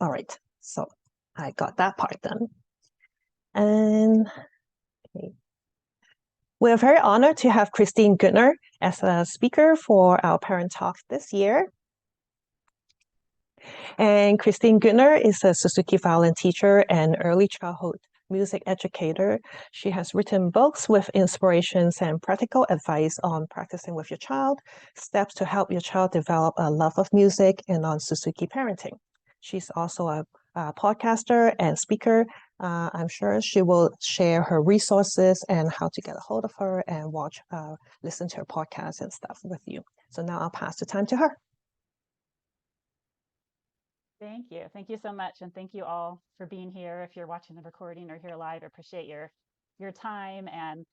All right, so I got that part done. And okay. We're very honored to have Christine Goodner as a speaker for our parent talk this year. And Christine Goodner is a Suzuki violin teacher and early childhood music educator. She has written books with inspirations and practical advice on practicing with your child, steps to help your child develop a love of music, and on Suzuki parenting. She's also a podcaster and speaker. I'm sure she will share her resources and how to get a hold of her and listen to her podcast and stuff with you. So now I'll pass the time to her. Thank you. Thank you so much. And thank you all for being here. If you're watching the recording or here live, I appreciate your time. And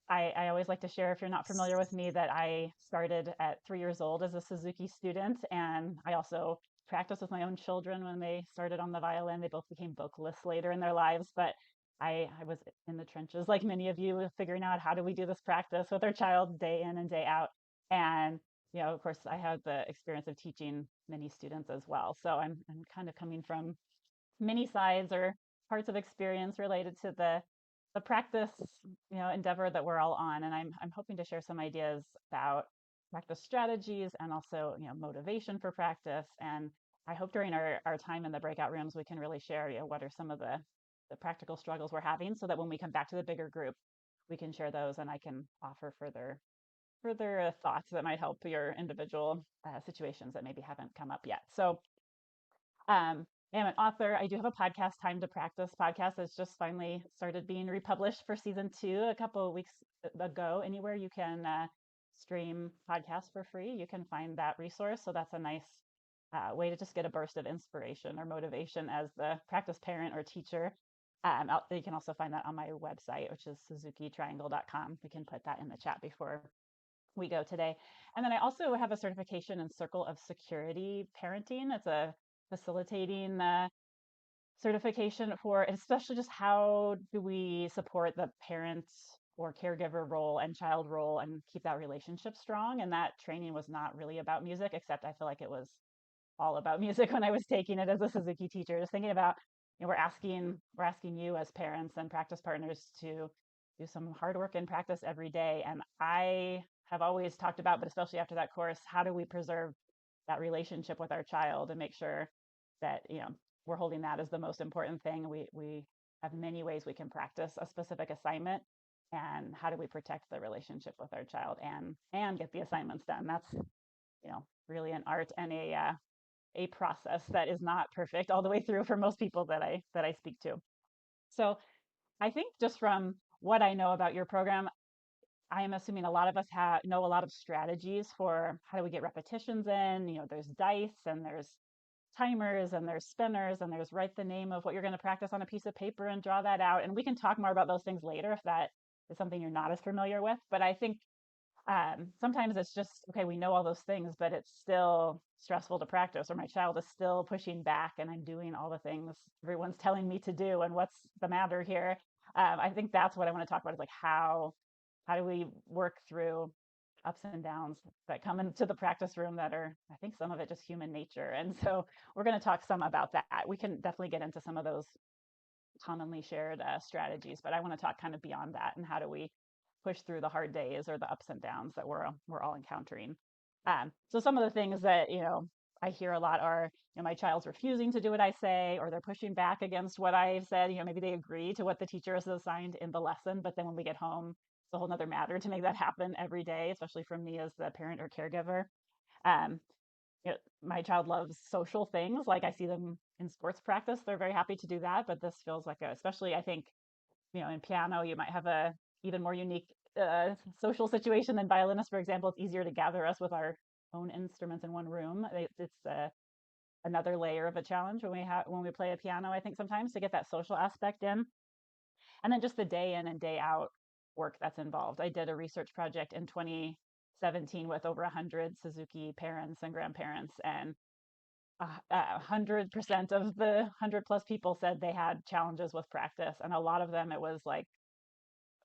I always like to share, if you're not familiar with me, that I started at 3 years old as a Suzuki student. And I also practiced with my own children when they started on the violin. They both became vocalists later in their lives. But I was in the trenches, like many of you, figuring out how do we do this practice with our child day in and day out. And of course, I had the experience of teaching many students as well. So I'm kind of coming from many sides or parts of experience related to the practice, endeavor that we're all on. And I'm hoping to share some ideas about practice strategies and also, motivation for practice. And I hope during our time in the breakout rooms, we can really share, what are some of the practical struggles we're having, so that when we come back to the bigger group, we can share those and I can offer further thoughts that might help your individual situations that maybe haven't come up yet. So I am an author. I do have a podcast, Time to Practice podcast, that's just finally started being republished for season 2 a couple of weeks ago. Anywhere you can stream podcasts for free, you can find that resource. So that's a nice way to just get a burst of inspiration or motivation as the practice parent or teacher. You can also find that on my website, which is suzukitriangle.com. We can put that in the chat before we go today. And then I also have a certification in Circle of Security Parenting. It's a facilitating certification for, especially just how do we support the parent or caregiver role and child role and keep that relationship strong. And that training was not really about music, except I feel like it was all about music when I was taking it as a Suzuki teacher, just thinking about, we're asking you as parents and practice partners to do some hard work and practice every day. And I have always talked about, but especially after that course, how do we preserve that relationship with our child and make sure that, we're holding that as the most important thing. We have many ways we can practice a specific assignment, and how do we protect the relationship with our child and get the assignments done. That's, really an art and a process that is not perfect all the way through for most people that I speak to. So I think just from what I know about your program, I am assuming a lot of us know a lot of strategies for how do we get repetitions in. There's dice and there's timers and there's spinners and there's write the name of what you're going to practice on a piece of paper and draw that out. And we can talk more about those things later if that is something you're not as familiar with. But I think sometimes it's just, okay, we know all those things, but it's still stressful to practice, or my child is still pushing back and I'm doing all the things everyone's telling me to do. And what's the matter here? I think that's what I want to talk about, is like, how do we work through ups and downs that come into the practice room that are, I think, some of it just human nature. And so we're going to talk some about that. We can definitely get into some of those commonly shared strategies, but I want to talk kind of beyond that, and how do we push through the hard days or the ups and downs that we're all encountering. So some of the things that I hear a lot are, my child's refusing to do what I say, or they're pushing back against what I've said. Maybe they agree to what the teacher has assigned in the lesson, but then when we get home, it's a whole nother matter to make that happen every day, especially from me as the parent or caregiver. Um, my child loves social things. Like, I see them in sports practice. They're very happy to do that. But this feels like especially, I think, in piano, you might have a even more unique social situation than violinists, for example. It's easier to gather us with our own instruments in one room. It's another layer of a challenge when we play a piano, I think, sometimes, to get that social aspect in. And then just the day in and day out work that's involved. I did a research project in 2017 with over 100 Suzuki parents and grandparents, and 100% of the 100 plus people said they had challenges with practice. And a lot of them, it was like,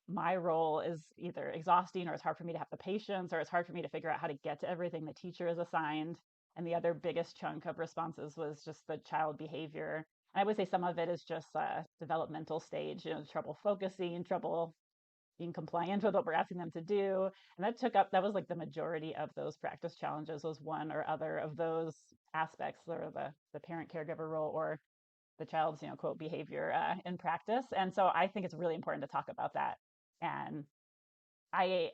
my role is either exhausting, or it's hard for me to have the patience, or it's hard for me to figure out how to get to everything the teacher is assigned. And the other biggest chunk of responses was just the child behavior. And I would say some of it is just a developmental stage, trouble focusing, trouble being compliant with what we're asking them to do. And that was like the majority of those practice challenges was one or other of those aspects, or the parent caregiver role or the child's, quote, behavior in practice. And so I think it's really important to talk about that. And I,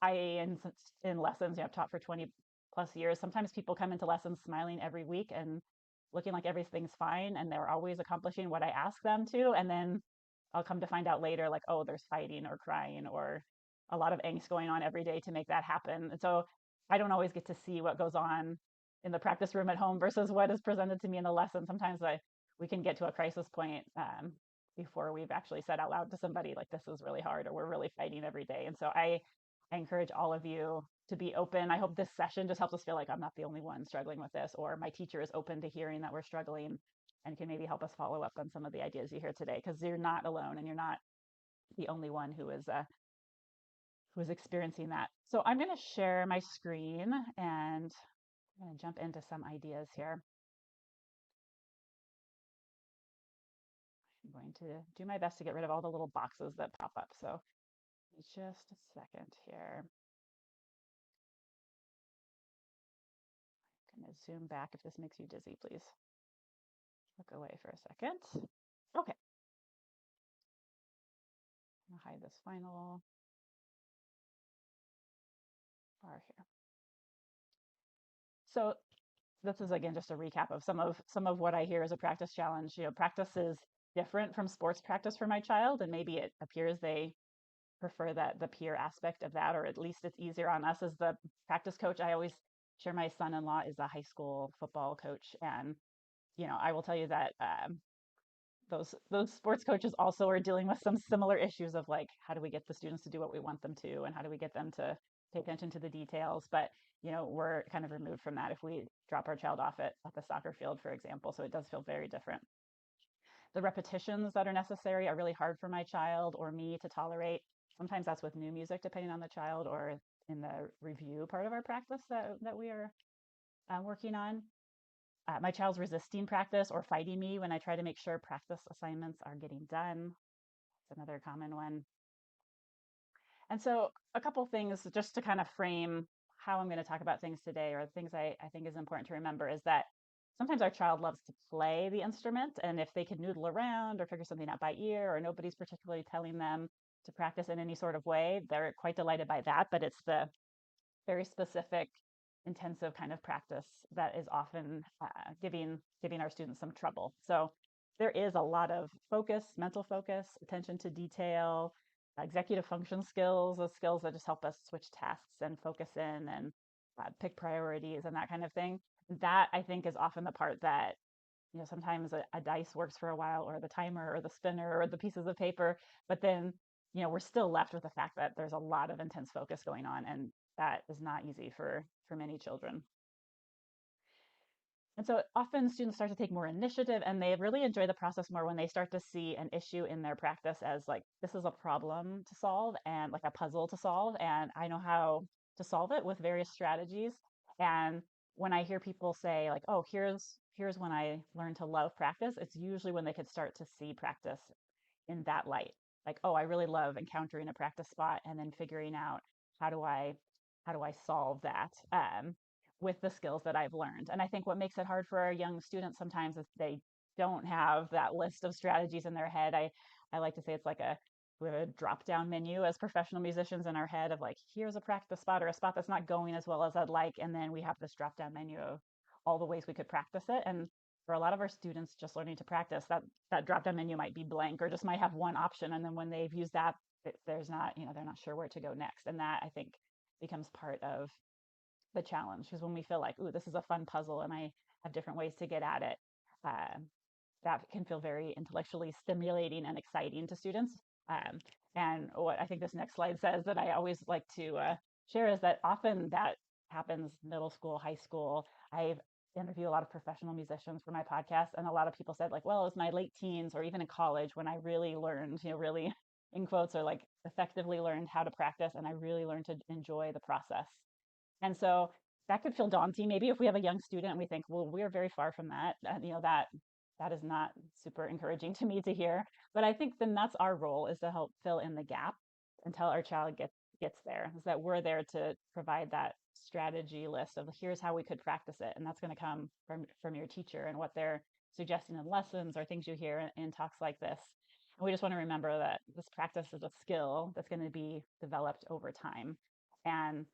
in lessons, I've taught for 20 plus years. Sometimes people come into lessons smiling every week and looking like everything's fine, and they're always accomplishing what I ask them to. And then I'll come to find out later, like, oh, there's fighting or crying or a lot of angst going on every day to make that happen. And so I don't always get to see what goes on in the practice room at home versus what is presented to me in the lesson. Sometimes we can get to a crisis point before we've actually said out loud to somebody, like, this is really hard, or we're really fighting every day. And so I encourage all of you to be open. I hope this session just helps us feel like I'm not the only one struggling with this, or my teacher is open to hearing that we're struggling and can maybe help us follow up on some of the ideas you hear today, because you're not alone and you're not the only one who is experiencing that. So I'm going to share my screen and I'm going to jump into some ideas here. I'm going to do my best to get rid of all the little boxes that pop up. So just a second here. I'm going to zoom back. If this makes you dizzy, please look away for a second. Okay. I'll hide this final bar here. So this is, again, just a recap of some of what I hear as a practice challenge. Practice is different from sports practice for my child, and maybe it appears they prefer that the peer aspect of that, or at least it's easier on us as the practice coach. I always share my son-in-law is a high school football coach, and I will tell you that those sports coaches also are dealing with some similar issues of, like, how do we get the students to do what we want them to, and how do we get them to pay attention to the details. But we're kind of removed from that if we drop our child off at the soccer field, for example. So it does feel very different. The repetitions that are necessary are really hard for my child or me to tolerate. Sometimes that's with new music, depending on the child, or in the review part of our practice that we are working on. My child's resisting practice or fighting me when I try to make sure practice assignments are getting done. It's another common one. And so a couple things just to kind of frame how I'm going to talk about things today, or things I think is important to remember, is that sometimes our child loves to play the instrument. And if they can noodle around or figure something out by ear, or nobody's particularly telling them to practice in any sort of way, they're quite delighted by that. But it's the very specific, intensive kind of practice that is often giving our students some trouble. So there is a lot of focus, mental focus, attention to detail, executive function skills, those skills that just help us switch tasks and focus in and pick priorities and that kind of thing. That, I think, is often the part that, sometimes a dice works for a while, or the timer or the spinner or the pieces of paper, but then, we're still left with the fact that there's a lot of intense focus going on, and that is not easy for many children. And so often students start to take more initiative, and they really enjoy the process more when they start to see an issue in their practice as, like, this is a problem to solve and like a puzzle to solve, and I know how to solve it with various strategies. And when I hear people say, like, oh, here's when I learned to love practice, it's usually when they could start to see practice in that light. Like, oh, I really love encountering a practice spot and then figuring out how do I solve that with the skills that I've learned. And I think what makes it hard for our young students sometimes is they don't have that list of strategies in their head. I like to say it's like we have a drop down menu as professional musicians in our head of, like, here's a practice spot or a spot that's not going as well as I'd like, and then we have this drop down menu of all the ways we could practice it. And for a lot of our students just learning to practice, that drop down menu might be blank or just might have one option, and then when they've used that, there's not, they're not sure where to go next. And that, I think, becomes part of the challenge, because when we feel like, ooh, this is a fun puzzle and I have different ways to get at it, that can feel very intellectually stimulating and exciting to students. And what I think this next slide says that I always like to share is that often that happens middle school, high school. I've interviewed a lot of professional musicians for my podcast, and a lot of people said, like, well, it was my late teens or even in college when I really learned, really in quotes, or like effectively learned how to practice, and I really learned to enjoy the process. And so that could feel daunting. Maybe if we have a young student and we think, well, we're very far from that, that is not super encouraging to me to hear. But I think then that's our role, is to help fill in the gap until our child gets there. Is that we're there to provide that strategy list of here's how we could practice it, and that's going to come from your teacher and what they're suggesting in lessons or things you hear in talks like this. And we just want to remember that this practice is a skill that's going to be developed over time. And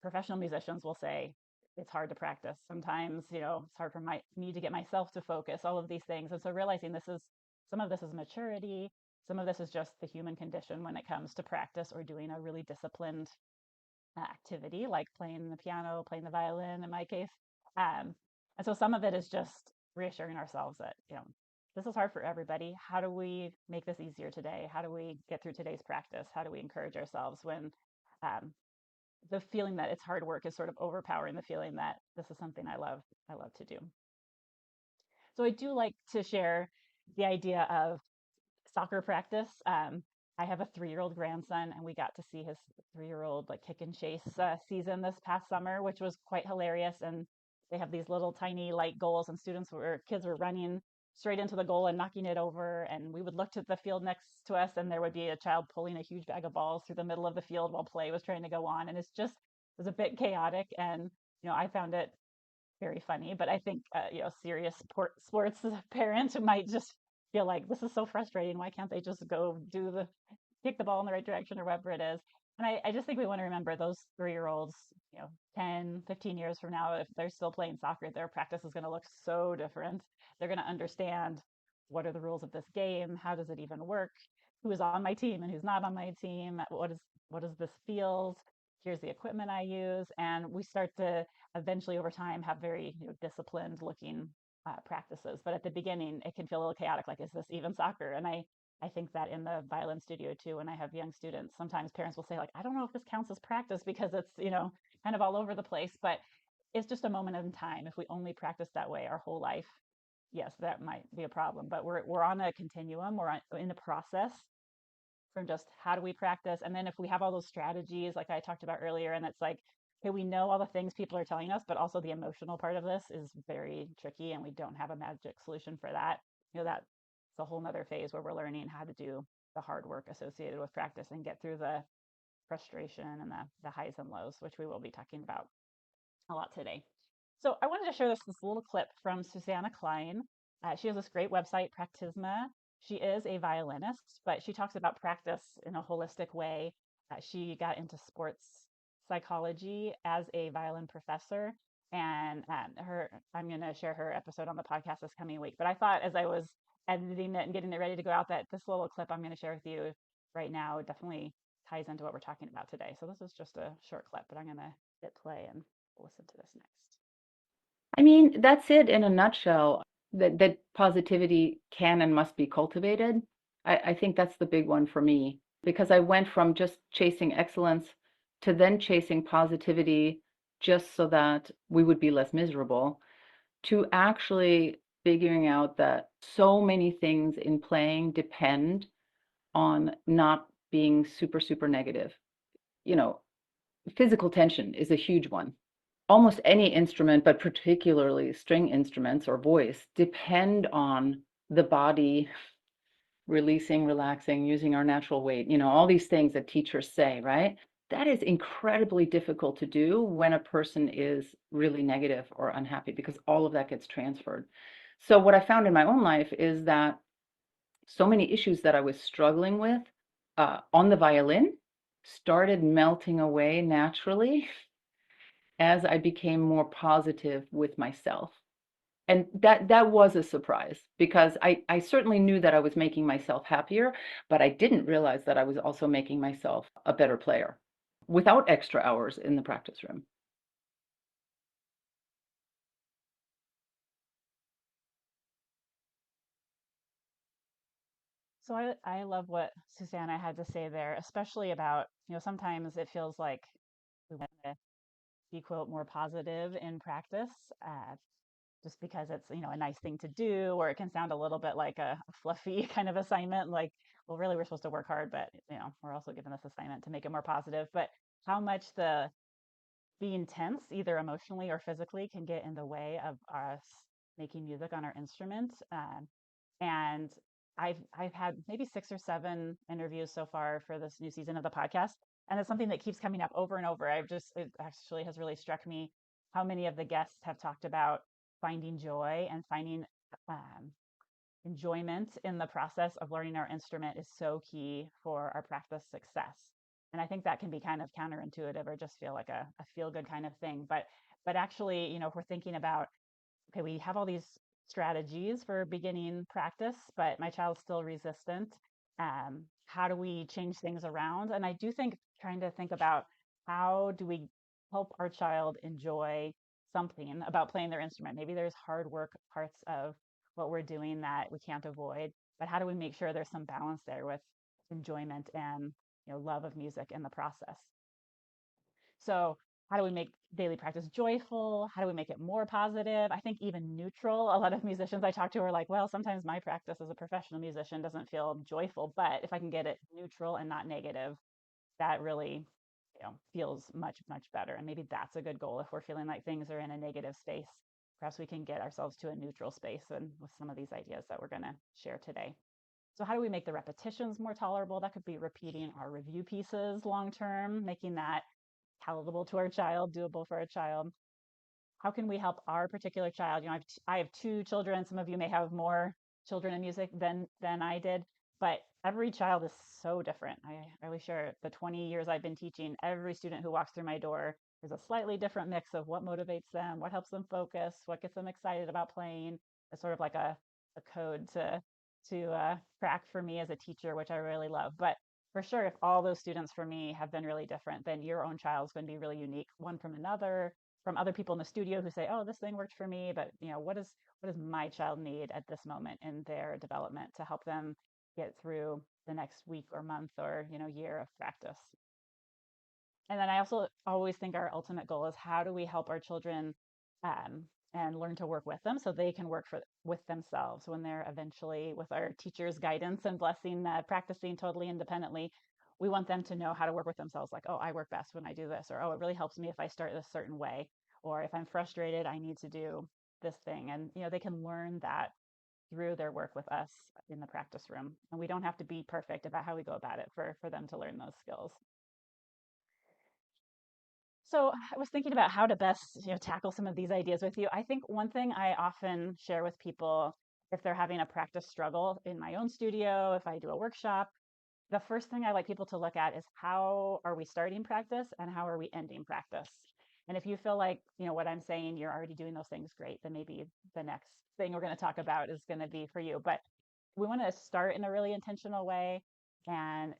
professional musicians will say it's hard to practice. Sometimes, it's hard for me to get myself to focus, all of these things. And so realizing some of this is maturity, some of this is just the human condition when it comes to practice or doing a really disciplined activity like playing the piano, playing the violin in my case. And so some of it is just reassuring ourselves that, this is hard for everybody. How do we make this easier today? How do we get through today's practice? How do we encourage ourselves when um, the feeling that it's hard work is sort of overpowering the feeling that this is something I love to do. So I do like to share the idea of soccer practice. I have a 3-year-old grandson, and we got to see his 3-year-old like kick and chase season this past summer, which was quite hilarious. And they have these little tiny light goals, and kids were running straight into the goal and knocking it over. And we would look to the field next to us, and there would be a child pulling a huge bag of balls through the middle of the field while play was trying to go on. And it was a bit chaotic, and I found it very funny. But I think serious sports parents might just feel like this is so frustrating. Why can't they just go kick the ball in the right direction or whatever it is? And I just think we want to remember those 3-year-olds, 10, 15 years from now, if they're still playing soccer, their practice is going to look so different. They're going to understand what are the rules of this game? How does it even work? Who is on my team and who's not on my team? What is this field? Here's the equipment I use. And we start to eventually over time have very disciplined looking practices. But at the beginning, it can feel a little chaotic. Like, is this even soccer? And I think that in the violin studio too, when I have young students, sometimes parents will say like, I don't know if this counts as practice because it's, kind of all over the place, but it's just a moment in time. If we only practice that way our whole life, yes, that might be a problem, but we're on a continuum. In a process from just how do we practice. And then if we have all those strategies, like I talked about earlier, and it's like, okay, we know all the things people are telling us, but also the emotional part of this is very tricky, and we don't have a magic solution for that. That's a whole nother phase where we're learning how to do the hard work associated with practice and get through the frustration and the highs and lows, which we will be talking about a lot today. So I wanted to share this little clip from Susanna Klein. She has this great website, Practisma. She is a violinist, but she talks about practice in a holistic way. She got into sports psychology as a violin professor, and I'm going to share her episode on the podcast this coming week. But I thought as I was editing it and getting it ready to go out that this little clip I'm going to share with you right now definitely ties into what we're talking about today. So this is just a short clip, but I'm going to hit play and listen to this next. I mean, that's it in a nutshell, that positivity can and must be cultivated. I think that's the big one for me, because I went from just chasing excellence to then chasing positivity just so that we would be less miserable, to actually figuring out that so many things in playing depend on not being super, super negative. You know, physical tension is a huge one. Almost any instrument, but particularly string instruments or voice, depend on the body releasing, relaxing, using our natural weight, all these things that teachers say, right? That is incredibly difficult to do when a person is really negative or unhappy, because all of that gets transferred. So what I found in my own life is that so many issues that I was struggling with on the violin started melting away naturally as I became more positive with myself. And that was a surprise, because I certainly knew that I was making myself happier, but I didn't realize that I was also making myself a better player without extra hours in the practice room. So I love what Susanna had to say there, especially about, sometimes it feels like we want to be, quote, more positive in practice, just because it's, a nice thing to do, or it can sound a little bit like a fluffy kind of assignment. Like, well, really, we're supposed to work hard, but, we're also given this assignment to make it more positive. But how much the being tense, either emotionally or physically, can get in the way of us making music on our instrument. And I've had maybe 6 or 7 interviews so far for this new season of the podcast, and it's something that keeps coming up over and over. It actually has really struck me how many of the guests have talked about finding joy and finding um, enjoyment in the process of learning our instrument is so key for our practice success. And I think that can be kind of counterintuitive or just feel like a feel good kind of thing. But actually, if we're thinking about, okay, we have all these strategies for beginning practice, but my child's still resistant. How do we change things around? And I do think trying to think about how do we help our child enjoy something about playing their instrument. Maybe there's hard work parts of what we're doing that we can't avoid, but how do we make sure there's some balance there with enjoyment and love of music in the process? So how do we make daily practice joyful? How do we make it more positive? I think even neutral. A lot of musicians I talk to are like, well, sometimes my practice as a professional musician doesn't feel joyful, but if I can get it neutral and not negative, that really feels much, much better. And maybe that's a good goal. If we're feeling like things are in a negative space, perhaps we can get ourselves to a neutral space, and with some of these ideas that we're going to share today. So how do we make the repetitions more tolerable? That could be repeating our review pieces long term, making that palatable to our child, doable for a child. How can we help our particular child? I have 2 children. Some of you may have more children in music than I did, but every child is so different. I always share the 20 years I've been teaching, every student who walks through my door, there's a slightly different mix of what motivates them, what helps them focus, what gets them excited about playing. It's sort of like a code to crack for me as a teacher, which I really love. But for sure, if all those students for me have been really different, then your own child's going to be really unique, one from another, from other people in the studio who say, "Oh, this thing worked for me," but what does my child need at this moment in their development to help them get through the next week or month or year of practice? And then I also always think our ultimate goal is how do we help our children um, and learn to work with them so they can work with themselves when they're eventually, with our teacher's guidance and blessing, practicing totally independently. We want them to know how to work with themselves. Like, oh, I work best when I do this, or oh, it really helps me if I start this certain way, or if I'm frustrated, I need to do this thing. And they can learn that through their work with us in the practice room. And we don't have to be perfect about how we go about it for them to learn those skills. So I was thinking about how to best, tackle some of these ideas with you. I think one thing I often share with people, if they're having a practice struggle in my own studio, if I do a workshop, the first thing I like people to look at is how are we starting practice and how are we ending practice? And if you feel like, what I'm saying, you're already doing those things great, then maybe the next thing we're going to talk about is going to be for you. But we want to start in a really intentional way. And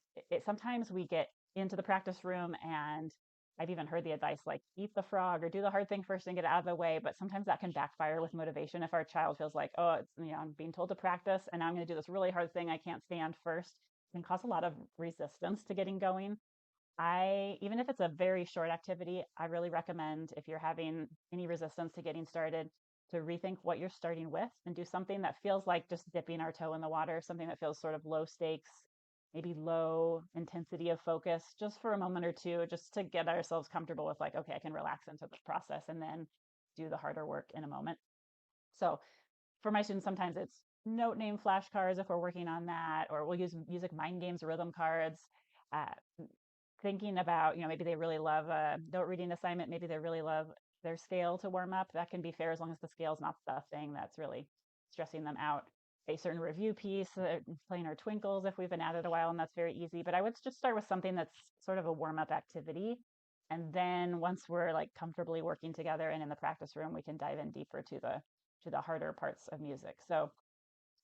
sometimes we get into the practice room, and I've even heard the advice like eat the frog or do the hard thing first and get it out of the way. But sometimes that can backfire with motivation if our child feels like, oh, I'm being told to practice and now I'm going to do this really hard thing I can't stand first. It can cause a lot of resistance to getting going. Even if it's a very short activity, I really recommend, if you're having any resistance to getting started, to rethink what you're starting with and do something that feels like just dipping our toe in the water, something that feels sort of low stakes, maybe low intensity of focus, just for a moment or two, just to get ourselves comfortable with like, okay, I can relax into the process and then do the harder work in a moment. So for my students, sometimes it's note name flashcards if we're working on that, or we'll use music mind games, rhythm cards. Uh, Thinking about, maybe they really love a note reading assignment. Maybe they really love their scale to warm up. That can be fair as long as the scale is not the thing that's really stressing them out. A certain review piece, playing our twinkles if we've been at it a while, and that's very easy. But I would just start with something that's sort of a warm up activity. And then once we're like comfortably working together and in the practice room, we can dive in deeper to the harder parts of music. So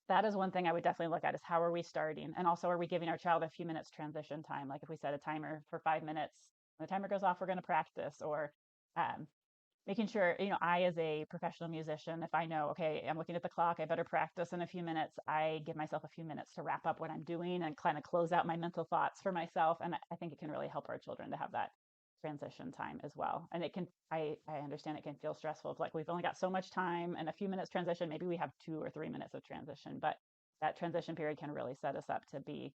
that is one thing I would definitely look at, is how are we starting? And also, are we giving our child a few minutes transition time? Like if we set a timer for 5 minutes, when the timer goes off, we're going to practice, or um, making sure, I, as a professional musician, if I know, okay, I'm looking at the clock, I better practice in a few minutes, I give myself a few minutes to wrap up what I'm doing and kind of close out my mental thoughts for myself. And I think it can really help our children to have that transition time as well. And it can, I understand it can feel stressful. It's like we've only got so much time and a few minutes transition. Maybe we have 2 or 3 minutes of transition, but that transition period can really set us up to be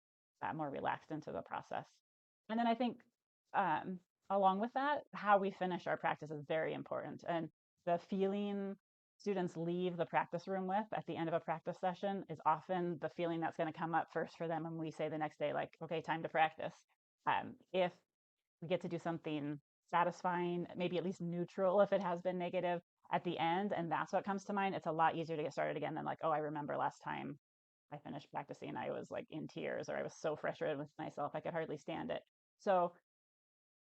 more relaxed into the process. And then I think along with that, how we finish our practice is very important. And the feeling students leave the practice room with at the end of a practice session is often the feeling that's going to come up first for them when we say the next day, like, okay, time to practice. If we get to do something satisfying, maybe at least neutral if it has been negative at the end, and that's what comes to mind, it's a lot easier to get started again than like, oh, I remember last time I finished practicing, I was like in tears, or I was so frustrated with myself, I could hardly stand it. So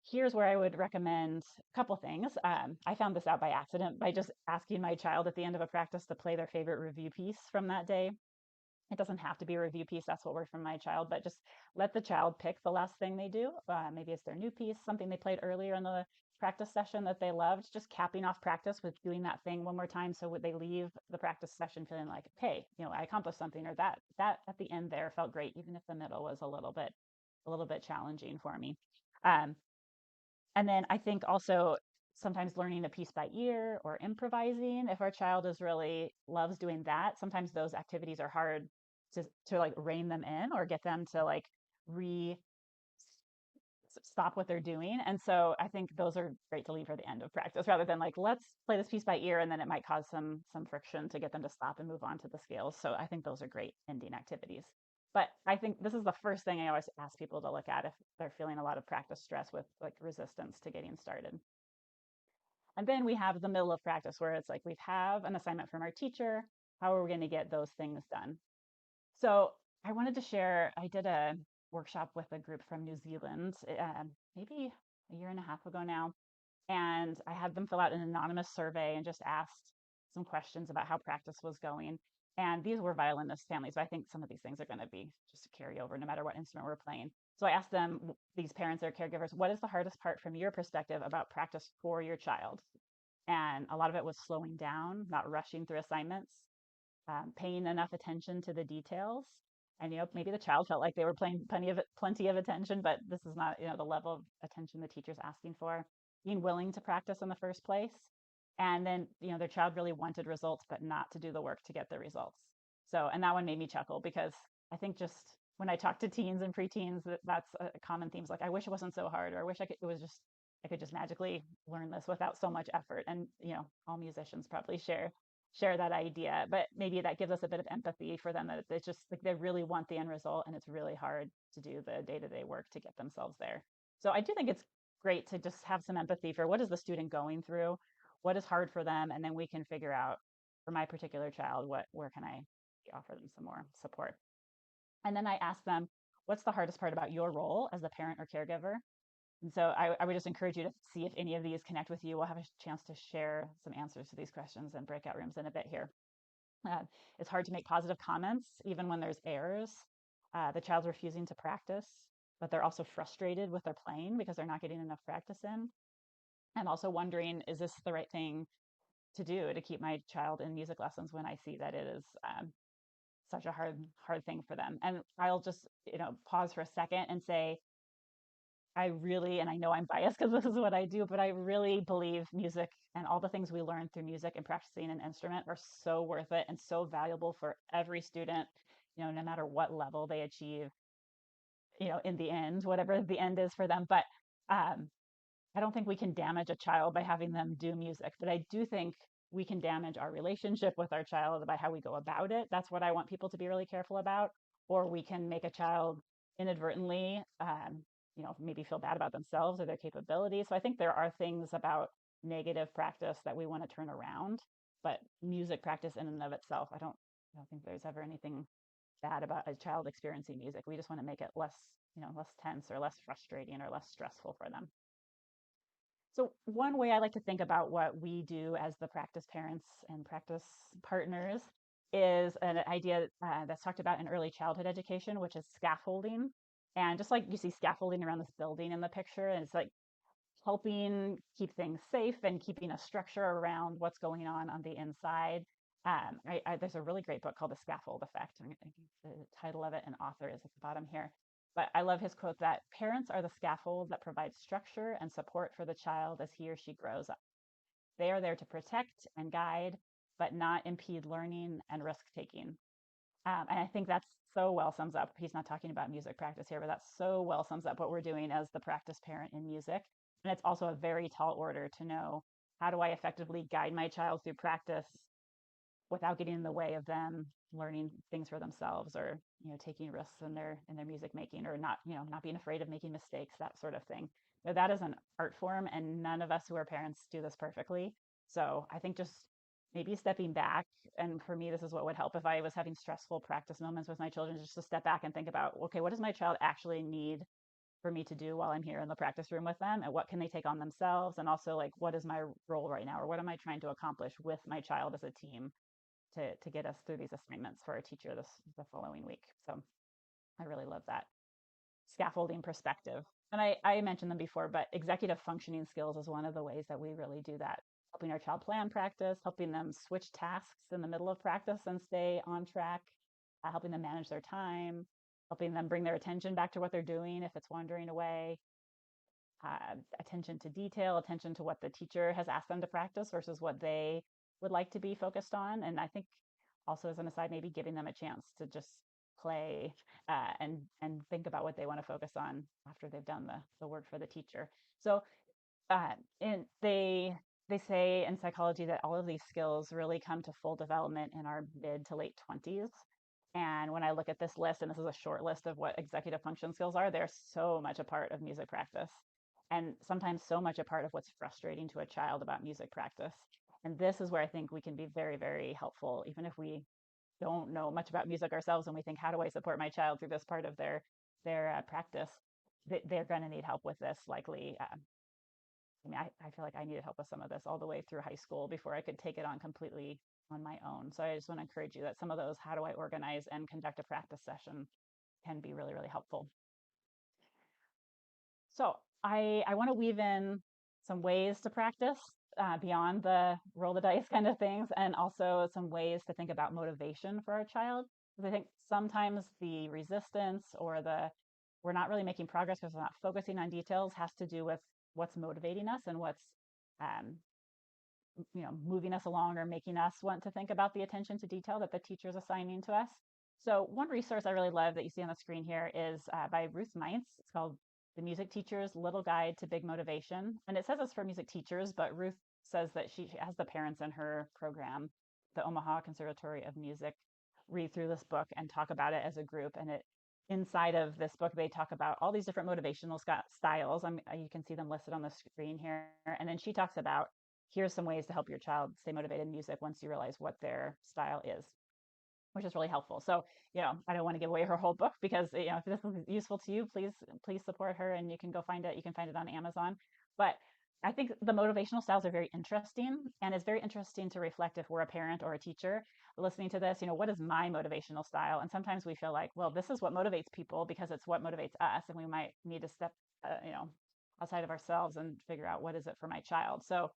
here's where I would recommend a couple things. I found this out by accident by just asking my child at the end of a practice to play their favorite review piece from that day. It doesn't have to be a review piece. That's what worked for my child, but just let the child pick the last thing they do. Maybe it's their new piece, something they played earlier in the practice session that they loved, just capping off practice with doing that thing one more time. So they leave the practice session feeling like, okay, I accomplished something, or that at the end there felt great, even if the middle was a little bit challenging for me. Um, and then I think also sometimes learning a piece by ear or improvising, if our child is really loves doing that, sometimes those activities are hard to like rein them in or get them to like re stop what they're doing. And so I think those are great to leave for the end of practice rather than like, let's play this piece by ear, and then it might cause some friction to get them to stop and move on to the scales. So I think those are great ending activities. But I think this is the first thing I always ask people to look at if they're feeling a lot of practice stress with like resistance to getting started. And then we have the middle of practice where it's like we have an assignment from our teacher. How are we going to get those things done? So I wanted to share, I did a workshop with a group from New Zealand, maybe a year and a half ago now. And I had them fill out an anonymous survey and just asked some questions about how practice was going. And these were violinist families, but I think some of these things are going to be just a carryover no matter what instrument we're playing. So I asked them, these parents or caregivers, what is the hardest part from your perspective about practice for your child? And a lot of it was slowing down, not rushing through assignments, paying enough attention to the details. And maybe the child felt like they were paying plenty of attention, but this is not the level of attention the teacher's asking for. Being willing to practice in the first place, and then their child really wanted results, but not to do the work to get the results. So, and that one made me chuckle because I think just when I talk to teens and preteens, that's a common theme. Is like, I wish it wasn't so hard, or I wish I could just magically learn this without so much effort. And all musicians probably share that idea, but maybe that gives us a bit of empathy for them, that it's just like they really want the end result and it's really hard to do the day-to-day work to get themselves there. So I do think it's great to just have some empathy for what is the student going through, what is hard for them, and then we can figure out for my particular child where can I offer them some more support. And then I ask them, what's the hardest part about your role as a parent or caregiver? And so I would just encourage you to see if any of these connect with you. We'll have a chance to share some answers to these questions in breakout rooms in a bit here. It's hard to make positive comments even when there's errors. The child's refusing to practice, but they're also frustrated with their playing because they're not getting enough practice in. I'm also wondering, is this the right thing to do to keep my child in music lessons when I see that it is such a hard thing for them? And I'll just pause for a second and say, I really, and I know I'm biased because this is what I do, but I really believe music and all the things we learn through music and practicing an instrument are so worth it and so valuable for every student, no matter what level they achieve, in the end, whatever the end is for them. But I don't think we can damage a child by having them do music, but I do think we can damage our relationship with our child by how we go about it. That's what I want people to be really careful about. Or we can make a child inadvertently, maybe feel bad about themselves or their capabilities. So I think there are things about negative practice that we want to turn around, but music practice in and of itself, I don't think there's ever anything bad about a child experiencing music. We just want to make it less, less tense or less frustrating or less stressful for them. So one way I like to think about what we do as the practice parents and practice partners is an idea that's talked about in early childhood education, which is scaffolding. And just like you see scaffolding around this building in the picture, and it's like helping keep things safe and keeping a structure around what's going on the inside. There's a really great book called The Scaffold Effect. I think the title of it and author is at the bottom here. But I love his quote that parents are the scaffold that provides structure and support for the child as he or she grows up. They are there to protect and guide, but not impede learning and risk taking. And I think that's so well sums up. He's not talking about music practice here, but that so well sums up what we're doing as the practice parent in music. And it's also a very tall order to know, how do I effectively guide my child through practice without getting in the way of them learning things for themselves, or taking risks in their music making, or not being afraid of making mistakes, that sort of thing. That is an art form, and none of us who are parents do this perfectly. So I think just maybe stepping back, and for me this is what would help if I was having stressful practice moments with my children, just to step back and think about, okay, what does my child actually need for me to do while I'm here in the practice room with them, and what can they take on themselves, and also, like, what is my role right now, or what am I trying to accomplish with my child as a team to get us through these assignments for our teacher the following week. So I really love that scaffolding perspective. And I mentioned them before, but executive functioning skills is one of the ways that we really do that. Helping our child plan practice, helping them switch tasks in the middle of practice and stay on track, helping them manage their time, helping them bring their attention back to what they're doing if it's wandering away, attention to detail, attention to what the teacher has asked them to practice versus what they would like to be focused on. And I think also, as an aside, maybe giving them a chance to just play and think about what they want to focus on after they've done the work for the teacher. So and they say in psychology that all of these skills really come to full development in our mid to late 20s. And when I look at this list, and this is a short list of what executive function skills are, they're so much a part of music practice, and sometimes so much a part of what's frustrating to a child about music practice. And this is where I think we can be very, very helpful, even if we don't know much about music ourselves and we think, how do I support my child through this part of their practice? They're going to need help with this, likely. I mean, I feel like I needed help with some of this all the way through high school before I could take it on completely on my own. So I just want to encourage you that some of those, how do I organize and conduct a practice session, can be really, really helpful. So I want to weave in some ways to practice beyond the roll the dice kind of things, and also some ways to think about motivation for our child. Because I think sometimes the resistance, or we're not really making progress because we're not focusing on details, has to do with what's motivating us and what's um, moving us along, or making us want to think about the attention to detail that the teacher is assigning to us. So one resource I really love that you see on the screen here is by Ruth Meintz. It's called The Music Teacher's Little Guide to Big Motivation. And it says it's for music teachers, but Ruth says that she has the parents in her program, the Omaha Conservatory of Music, read through this book and talk about it as a group. And inside of this book, they talk about all these different motivational styles. You can see them listed on the screen here. And then she talks about, here's some ways to help your child stay motivated in music once you realize what their style is, which is really helpful. So, I don't want to give away her whole book, because, if this is useful to you, please support her, and you can go find it. You can find it on Amazon. But I think the motivational styles are very interesting, and it's very interesting to reflect, if we're a parent or a teacher listening to this, what is my motivational style? And sometimes we feel like, well, this is what motivates people because it's what motivates us, and we might need to step, outside of ourselves and figure out, what is it for my child? So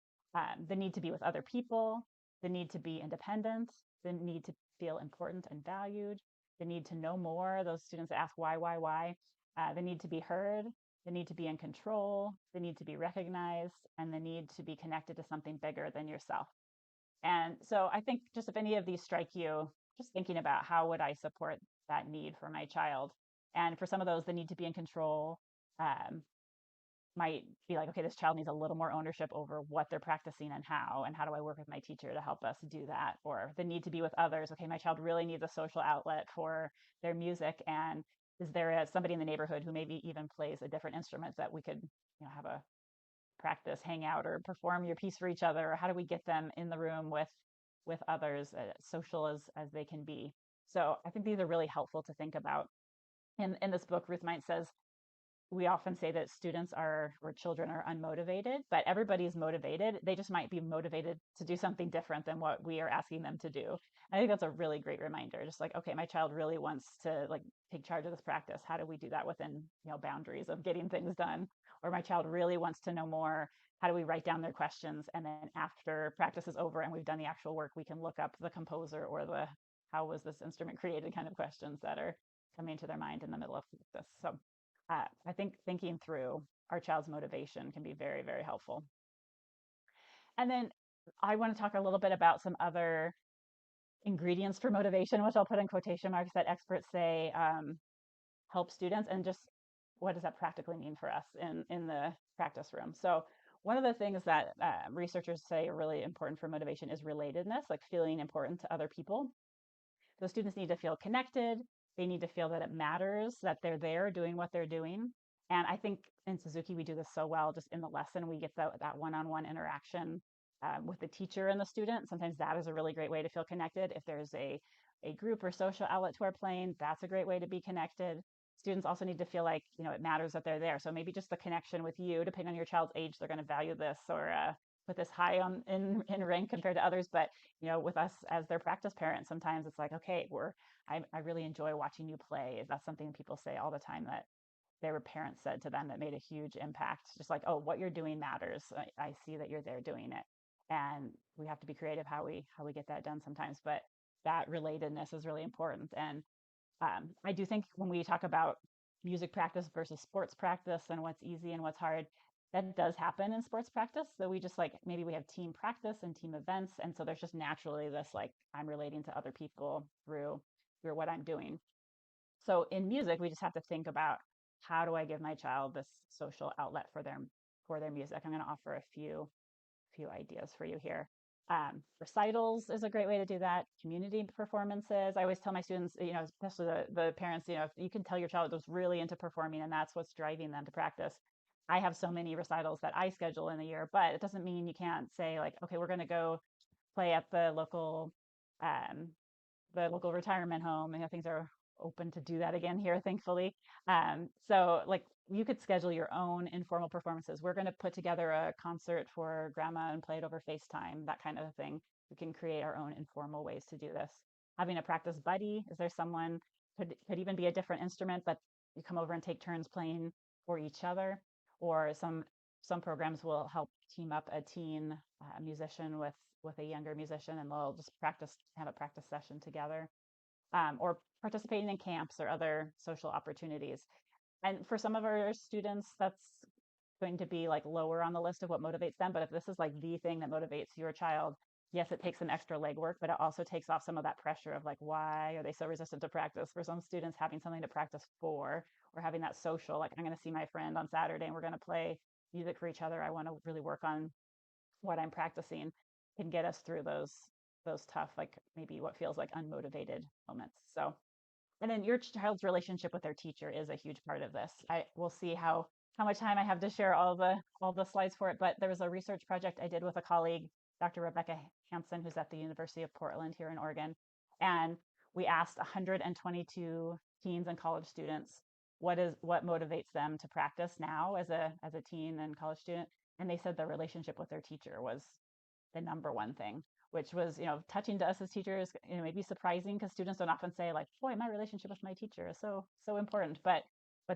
the need to be with other people, the need to be independent, the need to feel important and valued, the need to know more, those students that ask why, the need to be heard, the need to be in control, the need to be recognized, and the need to be connected to something bigger than yourself. And so I think, just if any of these strike you, just thinking about, how would I support that need for my child? And for some of those, the need to be in control might be like, okay, this child needs a little more ownership over what they're practicing and how do I work with my teacher to help us do that? Or the need to be with others. Okay, my child really needs a social outlet for their music, and is there somebody in the neighborhood who maybe even plays a different instrument that we could have a practice hangout, or perform your piece for each other? Or how do we get them in the room with others, social as they can be? So I think these are really helpful to think about. In this book, Ruth Meintz says, we often say that students or children are unmotivated, but everybody's motivated. They just might be motivated to do something different than what we are asking them to do. I think that's a really great reminder. Just like, okay, my child really wants to take charge of this practice. How do we do that within boundaries of getting things done? Or my child really wants to know more. How do we write down their questions? And then after practice is over and we've done the actual work, we can look up the composer or the how was this instrument created kind of questions that are coming to their mind in the middle of this. So I think thinking through our child's motivation can be very, very helpful. And then I want to talk a little bit about some other ingredients for motivation, which I'll put in quotation marks, that experts say help students. And just what does that practically mean for us in the practice room? So one of the things that researchers say are really important for motivation is relatedness, like feeling important to other people. So students need to feel connected. They need to feel that it matters, that they're there doing what they're doing. And I think in Suzuki, we do this so well. Just in the lesson, we get that one-on-one interaction with the teacher and the student. Sometimes that is a really great way to feel connected. If there's a group or social outlet to our playing, that's a great way to be connected. Students also need to feel like, it matters that they're there. So maybe just the connection with you, depending on your child's age, they're going to value this or put this high in rank compared to others. But with us as their practice parents, sometimes it's like, okay, I really enjoy watching you play. That's something people say all the time that their parents said to them that made a huge impact. Just like, oh, what you're doing matters. I see that you're there doing it. And we have to be creative how we get that done sometimes. But that relatedness is really important. And I do think when we talk about music practice versus sports practice and what's easy and what's hard, that does happen in sports practice. So we just like maybe we have team practice and team events. And so there's just naturally this like I'm relating to other people through what I'm doing. So in music, we just have to think about how do I give my child this social outlet for their music. I'm going to offer a few ideas for you here. Recitals is a great way to do that. Community performances. I always tell my students, especially the parents, if you can tell your child was really into performing and that's what's driving them to practice. I have so many recitals that I schedule in a year, but it doesn't mean you can't say like, okay, we're going to go play at um, the local retirement home. Things are open to do that again here, thankfully. So like you could schedule your own informal performances. We're going to put together a concert for grandma and play it over FaceTime, that kind of thing. We can create our own informal ways to do this. Having a practice buddy, is there someone, could even be a different instrument, but you come over and take turns playing for each other, or some programs will help team up a teen musician with a younger musician, and they'll just have a practice session together, or participating in camps or other social opportunities. And for some of our students, that's going to be like lower on the list of what motivates them. But if this is like the thing that motivates your child, yes, it takes some extra legwork, but it also takes off some of that pressure of like, why are they so resistant to practice? For some students, having something to practice for, or having that social, like I'm going to see my friend on Saturday and we're going to play music for each other. I want to really work on what I'm practicing, can get us through those tough, like maybe what feels like unmotivated moments. So, and then your child's relationship with their teacher is a huge part of this. I will see how much time I have to share all the slides for it, but there was a research project I did with a colleague, Dr. Rebecca Hansen, who's at the University of Portland here in Oregon, and we asked 122 teens and college students what motivates them to practice now as a teen and college student, and they said the relationship with their teacher was the number one thing, which was, touching to us as teachers, maybe surprising because students don't often say like, boy, my relationship with my teacher is so important, but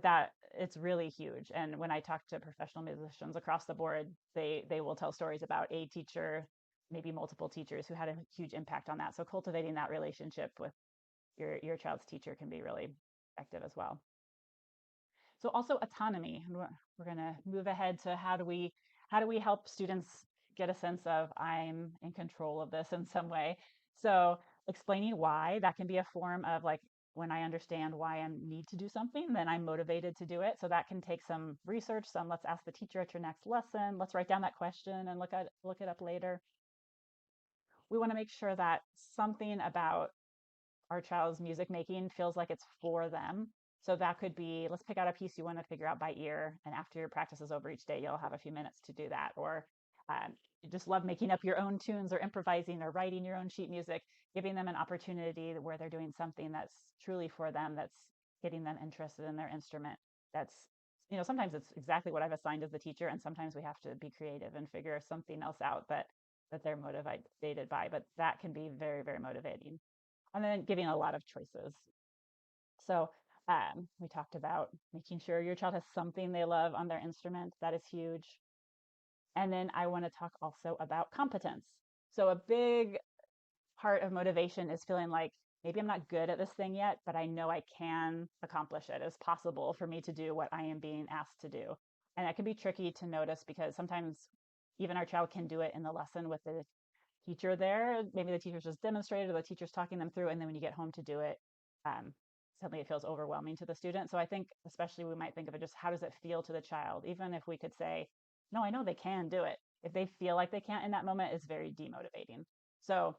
that it's really huge. And when I talk to professional musicians across the board, they will tell stories about a teacher, maybe multiple teachers who had a huge impact on that. So cultivating that relationship with your child's teacher can be really effective as well. So also autonomy, and we're going to move ahead to how do we help students get a sense of I'm in control of this in some way. So explaining why, that can be a form of like when I understand why I need to do something, then I'm motivated to do it. So that can take some research, some let's ask the teacher at your next lesson, let's write down that question and look it up later. We want to make sure that something about our child's music making feels like it's for them. So that could be, let's pick out a piece you want to figure out by ear. And after your practice is over each day, you'll have a few minutes to do that. Or you just love making up your own tunes or improvising or writing your own sheet music, giving them an opportunity where they're doing something that's truly for them, that's getting them interested in their instrument. That's, sometimes it's exactly what I've assigned as the teacher. And sometimes we have to be creative and figure something else out that they're motivated by. But that can be very, very motivating. And then giving a lot of choices. So we talked about making sure your child has something they love on their instrument. That is huge. And then I want to talk also about competence. So a big part of motivation is feeling like maybe I'm not good at this thing yet, but I know I can accomplish it. It's possible for me to do what I am being asked to do. And that can be tricky to notice because sometimes even our child can do it in the lesson with the teacher there. Maybe the teacher's just demonstrated or the teacher's talking them through. And then when you get home to do it, suddenly it feels overwhelming to the student. So I think especially we might think of it just how does it feel to the child? Even if we could say, no, I know they can do it. If they feel like they can't in that moment, it's very demotivating. So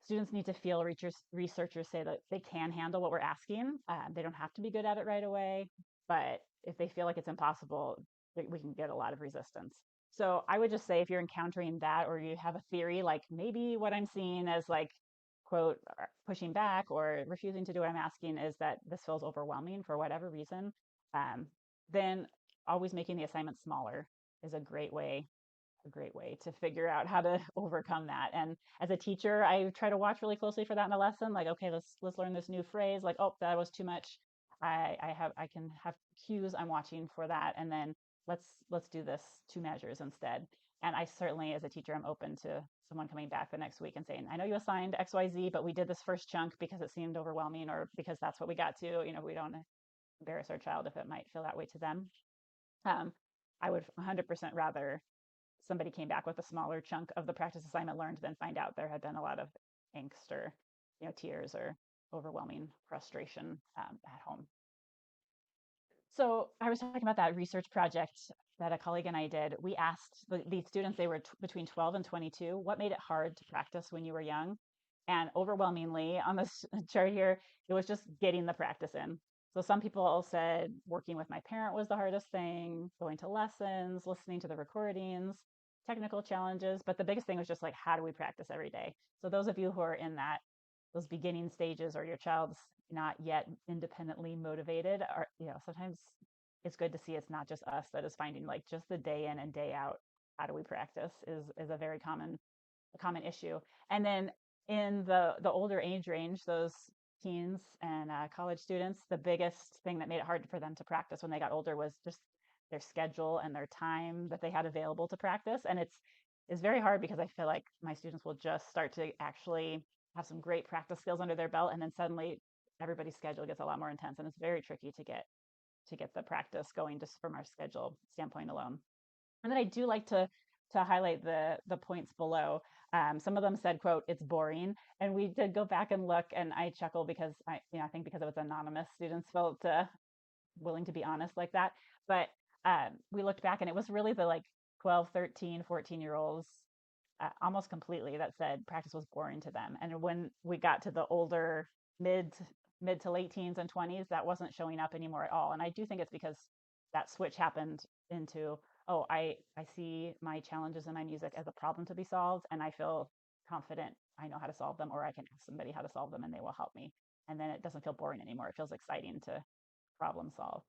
students need to feel researchers say that they can handle what we're asking. They don't have to be good at it right away, but if they feel like it's impossible, we can get a lot of resistance. So I would just say if you're encountering that or you have a theory, like maybe what I'm seeing as like, quote, pushing back or refusing to do what I'm asking is that this feels overwhelming for whatever reason, then always making the assignment smaller is a great way to figure out how to overcome that. And as a teacher, I try to watch really closely for that in a lesson. Like, okay, let's learn this new phrase. Like, oh, that was too much. I can have cues I'm watching for that, and then let's do this two measures instead. And I certainly, as a teacher, I'm open to someone coming back the next week and saying, I know you assigned XYZ, but we did this first chunk because it seemed overwhelming or because that's what we got to. We don't embarrass our child if it might feel that way to them. I would 100% rather somebody came back with a smaller chunk of the practice assignment learned than find out there had been a lot of angst or tears or overwhelming frustration at home. So I was talking about that research project that a colleague and I did. We asked these students, they were between 12 and 22, what made it hard to practice when you were young? And overwhelmingly on this chart here, it was just getting the practice in. So some people said working with my parent was the hardest thing, going to lessons, listening to the recordings, technical challenges. But the biggest thing was just like, how do we practice every day? So those of you who are in those beginning stages or your child's not yet independently motivated, or sometimes it's good to see it's not just us that is finding like just the day in and day out, how do we practice is a very common issue. And then in the older age range, those teens and college students, the biggest thing that made it hard for them to practice when they got older was just their schedule and their time that they had available to practice. And it's very hard because I feel like my students will just start to actually have some great practice skills under their belt, and then suddenly everybody's schedule gets a lot more intense, and it's very tricky to get the practice going just from our schedule standpoint alone. And then I do like to highlight the points below. Some of them said, "quote It's boring," and we did go back and look, and I chuckle because I think because it was anonymous, students felt willing to be honest like that. But we looked back, and it was really the like 12, 13, 14-year olds almost completely that said practice was boring to them. And when we got to the older mid to late teens and 20s, that wasn't showing up anymore at all. And I do think it's because that switch happened into, oh, I see my challenges in my music as a problem to be solved, and I feel confident I know how to solve them, or I can ask somebody how to solve them and they will help me. And then it doesn't feel boring anymore. It feels exciting to problem solve.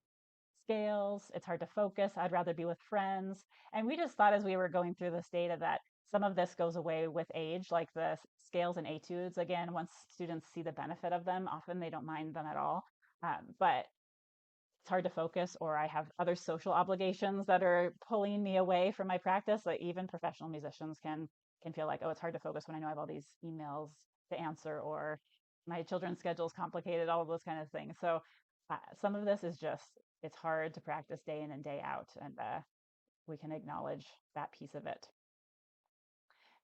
Scales, it's hard to focus. I'd rather be with friends. And we just thought as we were going through this data that some of this goes away with age, like the scales and etudes. Again, once students see the benefit of them, often they don't mind them at all. But it's hard to focus, or I have other social obligations that are pulling me away from my practice. Like even professional musicians can feel like, oh, it's hard to focus when I know I have all these emails to answer, or my children's schedule is complicated, all of those kind of things. So some of this is just, it's hard to practice day in and day out, and we can acknowledge that piece of it.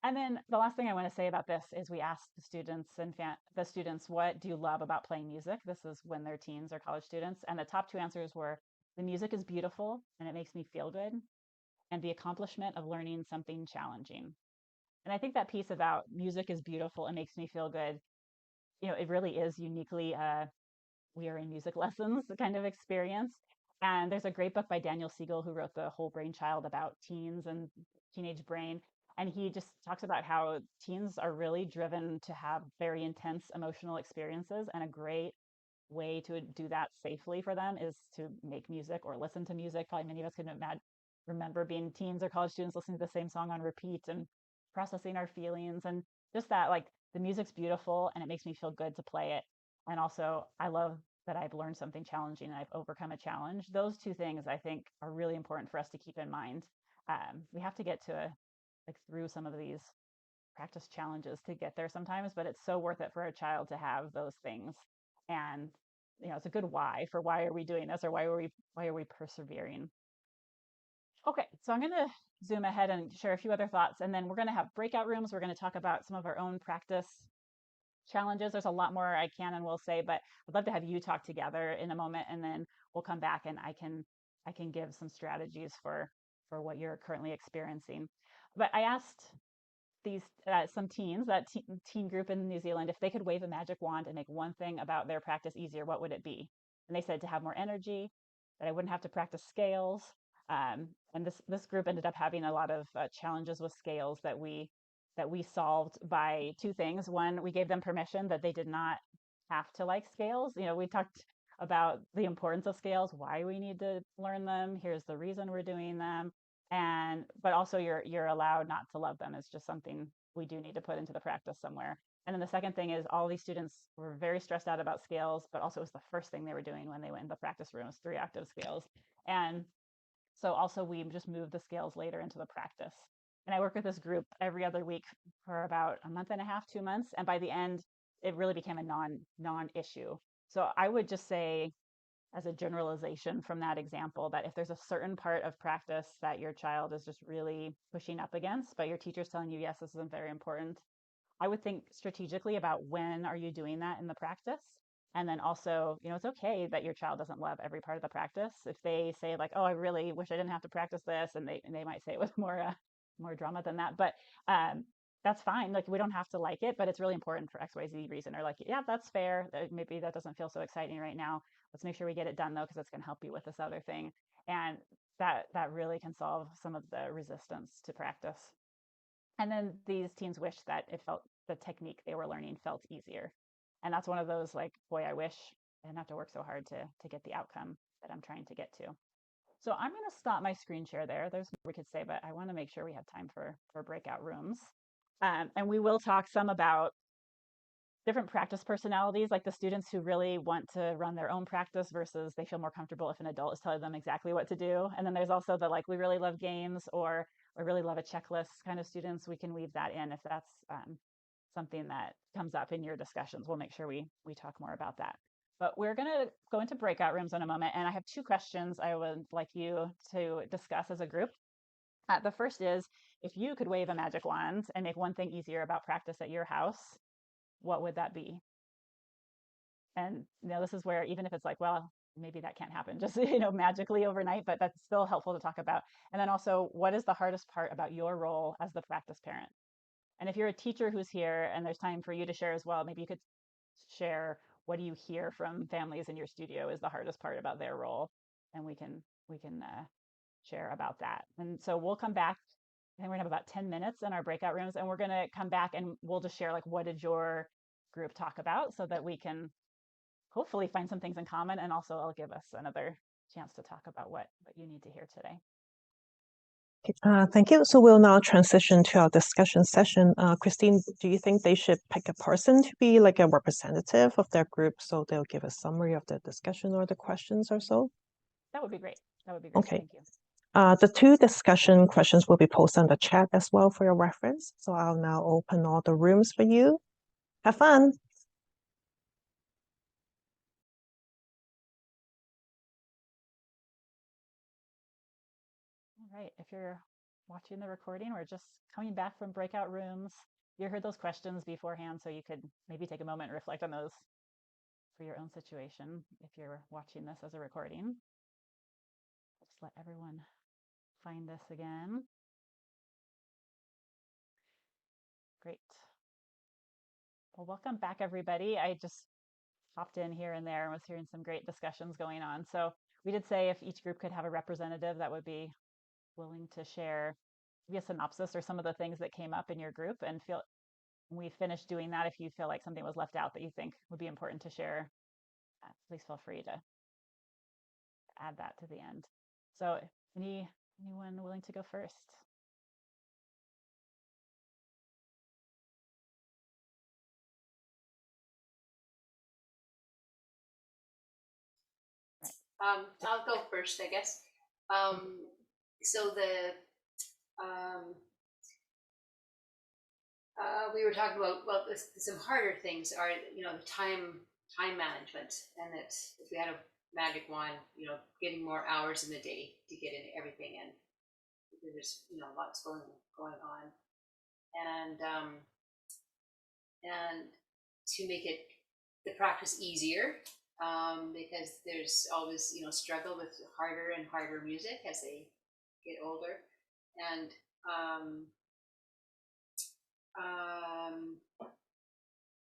And then the last thing I want to say about this is we asked the students, what do you love about playing music? This is when they're teens or college students. And the top two answers were, the music is beautiful and it makes me feel good, and the accomplishment of learning something challenging. And I think that piece about music is beautiful and makes me feel good, it really is uniquely we are in music lessons kind of experience. And there's a great book by Daniel Siegel who wrote The Whole Brain Child about teens and teenage brain. And he just talks about how teens are really driven to have very intense emotional experiences. And a great way to do that safely for them is to make music or listen to music. Probably many of us can remember being teens or college students listening to the same song on repeat and processing our feelings. And just that, like, the music's beautiful and it makes me feel good to play it. And also, I love that I've learned something challenging and I've overcome a challenge. Those two things I think are really important for us to keep in mind. We have to get to through some of these practice challenges to get there sometimes, but it's so worth it for a child to have those things. And it's a good why for why are we doing this, or why are we persevering. Okay, so I'm going to zoom ahead and share a few other thoughts, and then we're going to have breakout rooms. We're going to talk about some of our own practice challenges. There's a lot more I can and will say, but I'd love to have you talk together in a moment, and then we'll come back and I can give some strategies for what you're currently experiencing. But I asked these some teens, that teen group in New Zealand, if they could wave a magic wand and make one thing about their practice easier, what would it be? And they said to have more energy, that I wouldn't have to practice scales. And this group ended up having a lot of challenges with scales that we solved by two things. One, we gave them permission that they did not have to like scales. You know, we talked about the importance of scales, why we need to learn them. Here's the reason we're doing them. And but also you're allowed not to love them. It's just something we do need to put into the practice somewhere. And then the second thing is all these students were very stressed out about scales, but also it was the first thing they were doing when they went in the practice room was 3-octave scales. And so also we just moved the scales later into the practice. And I work with this group every other week for about a month and a half, 2 months. And by the end, it really became a non-issue. So I would just say, as a generalization from that example, that if there's a certain part of practice that your child is just really pushing up against, but your teacher's telling you, yes, this is very important, I would think strategically about when are you doing that in the practice. And then also, you know, it's okay that your child doesn't love every part of the practice. If they say like, oh, I really wish I didn't have to practice this, and they might say it with more drama than that, but that's fine. Like we don't have to like it, but it's really important for XYZ reason. Or like, yeah, that's fair. Maybe that doesn't feel so exciting right now. Let's make sure we get it done though, because it's going to help you with this other thing. And that really can solve some of the resistance to practice. And then these teens wish that it felt the technique they were learning felt easier. And that's one of those like, boy, I wish I didn't have to work so hard to get the outcome that I'm trying to get to. So I'm going to stop my screen share there. There's more we could say, but I want to make sure we have time for breakout rooms. And we will talk some about different practice personalities, like the students who really want to run their own practice versus they feel more comfortable if an adult is telling them exactly what to do. And then there's also the like, we really love games or really love a checklist kind of students. We can weave that in if that's something that comes up in your discussions. We'll make sure we talk more about that. But we're going to go into breakout rooms in a moment. And I have two questions I would like you to discuss as a group. The first is, if you could wave a magic wand and make one thing easier about practice at your house, what would that be? And you know, this is where even if it's like, well, maybe that can't happen just magically overnight, but that's still helpful to talk about. And then also, what is the hardest part about your role as the practice parent? And if you're a teacher who's here and there's time for you to share as well, maybe you could share, what do you hear from families in your studio is the hardest part about their role, and we can share about that. And so we'll come back. I think we're gonna have about 10 minutes in our breakout rooms, and we're gonna come back and we'll just share like, what did your group talk about, so that we can hopefully find some things in common, and also I'll give us another chance to talk about what you need to hear today. Thank you. So we'll now transition to our discussion session. Christine, do you think they should pick a person to be like a representative of their group, so they'll give a summary of the discussion or the questions or so? That would be great. That would be great. Okay. Thank you. The two discussion questions will be posted on the chat as well for your reference. So I'll now open all the rooms for you. Have fun. All right. If you're watching the recording or just coming back from breakout rooms, you heard those questions beforehand, so you could maybe take a moment and reflect on those for your own situation if you're watching this as a recording. Just let everyone find this again. Great. Well, welcome back, everybody. I just popped in here and there and was hearing some great discussions going on. So we did say if each group could have a representative that would be willing to share maybe a synopsis or some of the things that came up in your group, and feel when we finish doing that, if you feel like something was left out that you think would be important to share, please feel free to add that to the end. So anyone willing to go first? I'll go first, I guess. So we were talking about, well, some harder things are, the time management, and that if we had a magic wand, getting more hours in the day to get in everything in. There's lots going on, and to make it the practice easier, because there's always, you know, struggle with harder and harder music as they get older. And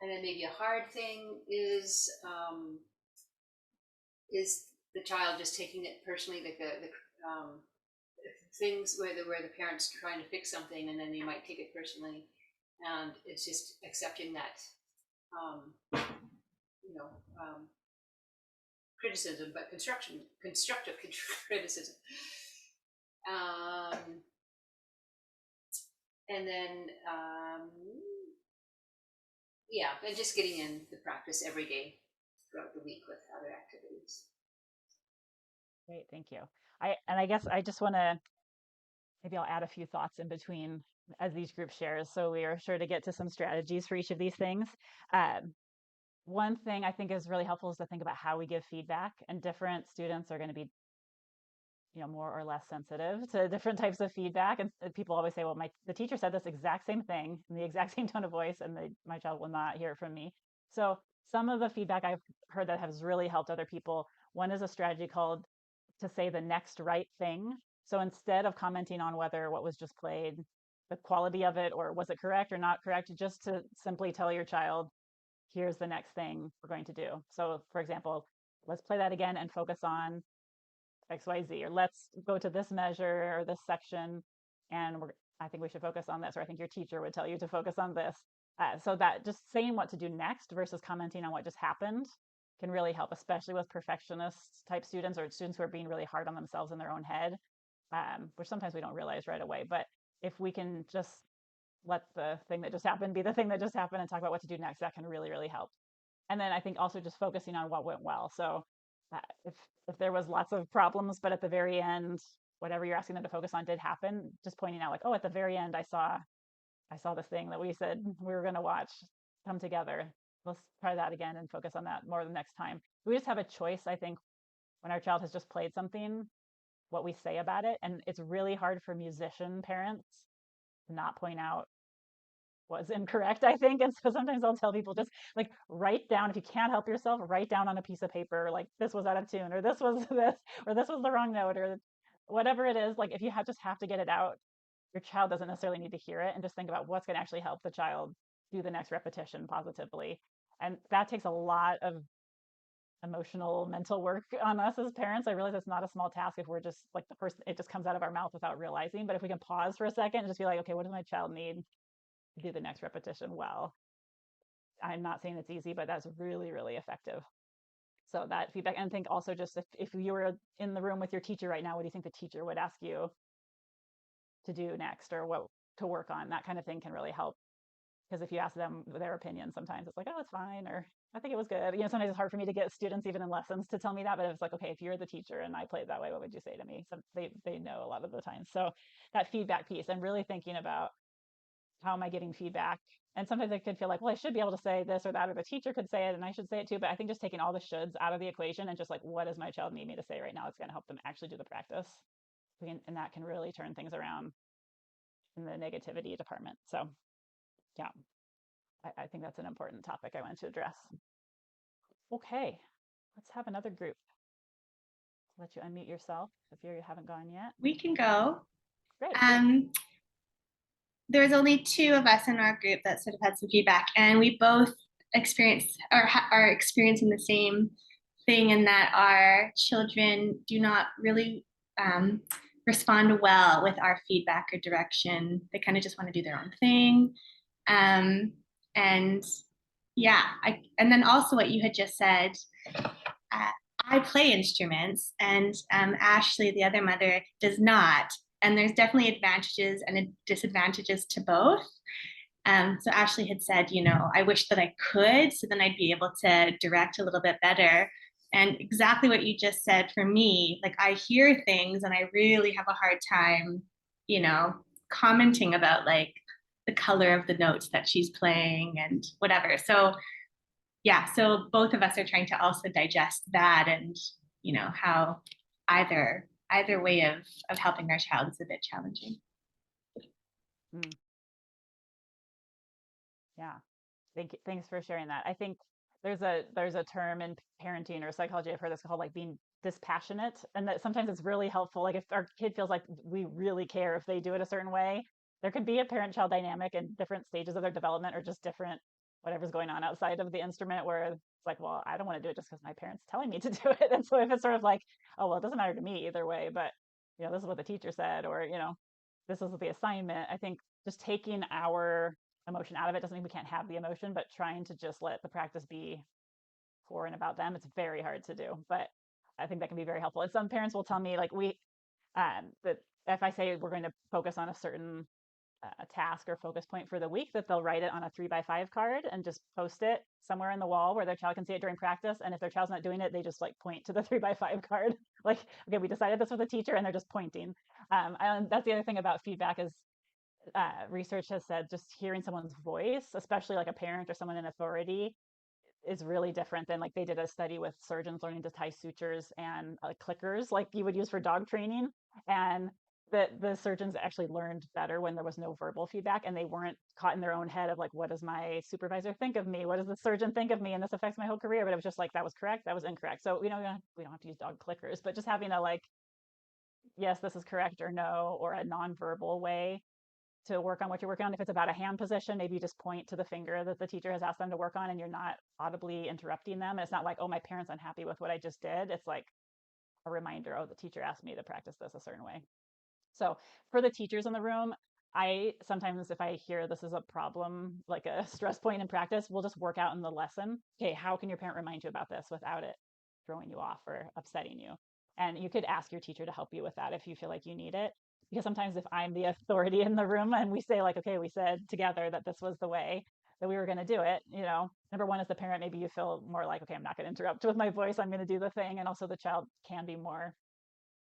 and then maybe a hard thing is the child just taking it personally, like the things where the parents trying to fix something, and then they might take it personally, and it's just accepting that, you know, criticism, but constructive criticism. And then, yeah, and just getting in the practice every day throughout the week with other activities. Great, thank you. I guess I just want to, maybe I'll add a few thoughts in between as these group shares, so we are sure to get to some strategies for each of these things. One thing I think is really helpful is to think about how we give feedback, and different students are going to be, you know, more or less sensitive to different types of feedback. And people always say, well, the teacher said this exact same thing in the exact same tone of voice, and my child will not hear it from me. So some of the feedback I've heard that has really helped other people, one is a strategy called to say the next right thing. So instead of commenting on whether what was just played, the quality of it, or was it correct or not correct, just to simply tell your child, here's the next thing we're going to do. So for example, let's play that again and focus on XYZ, or let's go to this measure or this section, and I think we should focus on this, or I think your teacher would tell you to focus on this. So that just saying what to do next versus commenting on what just happened can really help, especially with perfectionist type students, or students who are being really hard on themselves in their own head, which sometimes we don't realize right away. But if we can just let the thing that just happened be the thing that just happened and talk about what to do next, that can really, really help. And then I think also just focusing on what went well. So if there was lots of problems, but at the very end, whatever you're asking them to focus on did happen, just pointing out like, oh, at the very end, I saw this thing that we said we were going to watch come together. Let's try that again and focus on that more the next time. We just have a choice, I think, when our child has just played something, what we say about it. And it's really hard for musician parents to not point out was incorrect, I think. And so sometimes I'll tell people, just like write down, if you can't help yourself, write down on a piece of paper, like this was out of tune, or this was this, or this was the wrong note, or whatever it is. Like if you just have to get it out, your child doesn't necessarily need to hear it, and just think about what's going to actually help the child do the next repetition positively. And that takes a lot of emotional, mental work on us as parents. I realize it's not a small task if we're just like the person, it just comes out of our mouth without realizing. But if we can pause for a second and just be like, okay, what does my child need to do the next repetition well? I'm not saying it's easy, but that's really, really effective. So that feedback, and think also just if you were in the room with your teacher right now, what do you think the teacher would ask you to do next, or what to work on? That kind of thing can really help. Because if you ask them their opinion, sometimes it's like, oh, it's fine, or I think it was good. You know, sometimes it's hard for me to get students even in lessons to tell me that, but it's like, okay, if you're the teacher and I played that way, what would you say to me? So they know a lot of the time. So that feedback piece, and really thinking about how am I getting feedback? And sometimes I could feel like, well, I should be able to say this or that, or the teacher could say it and I should say it too. But I think just taking all the shoulds out of the equation and just like, what does my child need me to say right now? It's going to help them actually do the practice. And that can really turn things around in the negativity department. So yeah, I think that's an important topic I wanted to address. Okay, let's have another group. I'll let you unmute yourself if you haven't gone yet. We can go. Great. There's only 2 of us in our group that sort of had some feedback, and we both experienced or are experiencing the same thing, in that our children do not really respond well with our feedback or direction. They kind of just want to do their own thing. And yeah, and then also what you had just said, I play instruments, and Ashley, the other mother, does not. And there's definitely advantages and disadvantages to both. So Ashley had said, you know, I wish that I could, so then I'd be able to direct a little bit better. And exactly what you just said for me, like I hear things and I really have a hard time, you know, commenting about like the color of the notes that she's playing and whatever. So yeah, so both of us are trying to also digest that, and you know how either way of helping our child is a bit challenging. Yeah. Thanks for sharing that. I think there's a term in parenting or psychology I've heard that's called like being dispassionate, and that sometimes it's really helpful. Like if our kid feels like we really care if they do it a certain way, there can be a parent-child dynamic in different stages of their development or just different whatever's going on outside of the instrument where it's like, well, I don't want to do it just because my parents telling me to do it. And so if it's sort of like, oh well, it doesn't matter to me either way, but this is what the teacher said, or this is the assignment. I think just taking our emotion out of it doesn't mean we can't have the emotion, but trying to just let the practice be for and about them. It's very hard to do, but I think that can be very helpful. And some parents will tell me like that if I say we're going to focus on a certain task or focus point for the week, that they'll write it on a 3x5 card and just post it somewhere in the wall where their child can see it during practice. And if their child's not doing it, they just like point to the 3x5 card. Like, okay, we decided this with the teacher, and they're just pointing. And that's the other thing about feedback is research has said just hearing someone's voice, especially like a parent or someone in authority, is really different than like they did a study with surgeons learning to tie sutures and clickers like you would use for dog training. And the surgeons actually learned better when there was no verbal feedback and they weren't caught in their own head of like, what does my supervisor think of me? What does the surgeon think of me? And this affects my whole career. But it was just like, that was correct, that was incorrect. So, we don't have to use dog clickers, but just having a like, yes, this is correct or no, or a nonverbal way to work on what you're working on. If it's about a hand position, maybe you just point to the finger that the teacher has asked them to work on and you're not audibly interrupting them. And it's not like, oh, my parent's unhappy with what I just did. It's like a reminder, oh, the teacher asked me to practice this a certain way. So for the teachers in the room, I sometimes, if I hear this is a problem, like a stress point in practice, we'll just work out in the lesson. Okay, how can your parent remind you about this without it throwing you off or upsetting you? And you could ask your teacher to help you with that if you feel like you need it. Because sometimes if I'm the authority in the room and we say like, okay, we said together that this was the way that we were going to do it, number one, as the parent, maybe you feel more like, okay, I'm not going to interrupt with my voice. I'm going to do the thing. And also the child can be more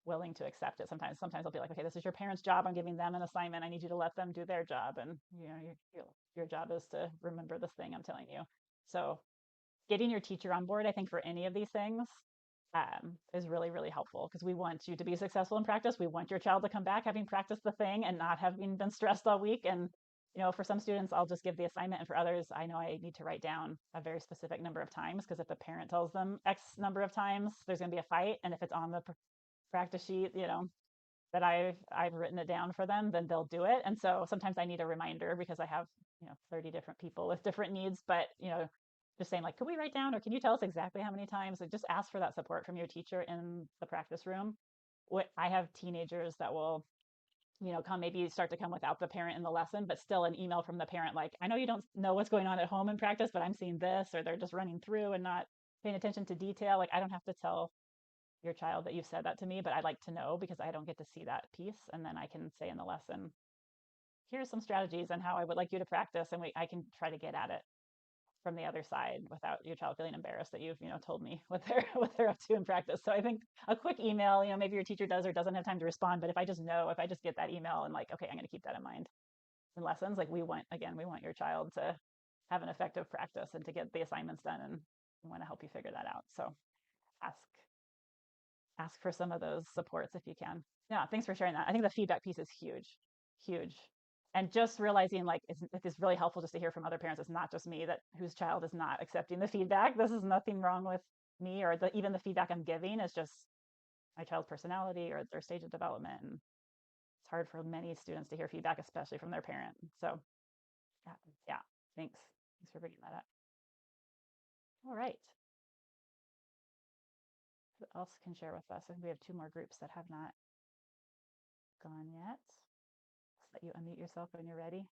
willing to accept it. Sometimes I'll be like, okay, this is your parents' job. I'm giving them an assignment. I need you to let them do their job. And your job is to remember this thing I'm telling you. So getting your teacher on board, I think for any of these things is really, really helpful because we want you to be successful in practice. We want your child to come back having practiced the thing and not having been stressed all week. And, for some students, I'll just give the assignment. And for others, I know I need to write down a very specific number of times because if the parent tells them X number of times, there's going to be a fight. And if it's on the practice sheet, that I've written it down for them, then they'll do it. And so sometimes I need a reminder because I have, 30 different people with different needs, but, just saying like, could we write down, or can you tell us exactly how many times? Like just ask for that support from your teacher in the practice room. I have teenagers that will, maybe start to come without the parent in the lesson, but still an email from the parent. Like, I know you don't know what's going on at home in practice, but I'm seeing this, or they're just running through and not paying attention to detail. Like, I don't have to tell your child that you've said that to me, but I'd like to know because I don't get to see that piece. And then I can say in the lesson, here's some strategies and how I would like you to practice. And I can try to get at it from the other side without your child feeling embarrassed that you've, told me what they're up to in practice. So I think a quick email, maybe your teacher does or doesn't have time to respond, but if I just get that email and like, okay, I'm going to keep that in mind in lessons. Like we want your child to have an effective practice and to get the assignments done, and we want to help you figure that out. So ask for some of those supports if you can. Yeah, thanks for sharing that. I think the feedback piece is huge, huge. And just realizing like it's really helpful just to hear from other parents. It's not just me whose child is not accepting the feedback. This is nothing wrong with me or even the feedback I'm giving is just my child's personality or their stage of development. And it's hard for many students to hear feedback, especially from their parent. So yeah, thanks for bringing that up. All right. Who else can share with us? I think we have 2 more groups that have not gone yet. Just let you unmute yourself when you're ready.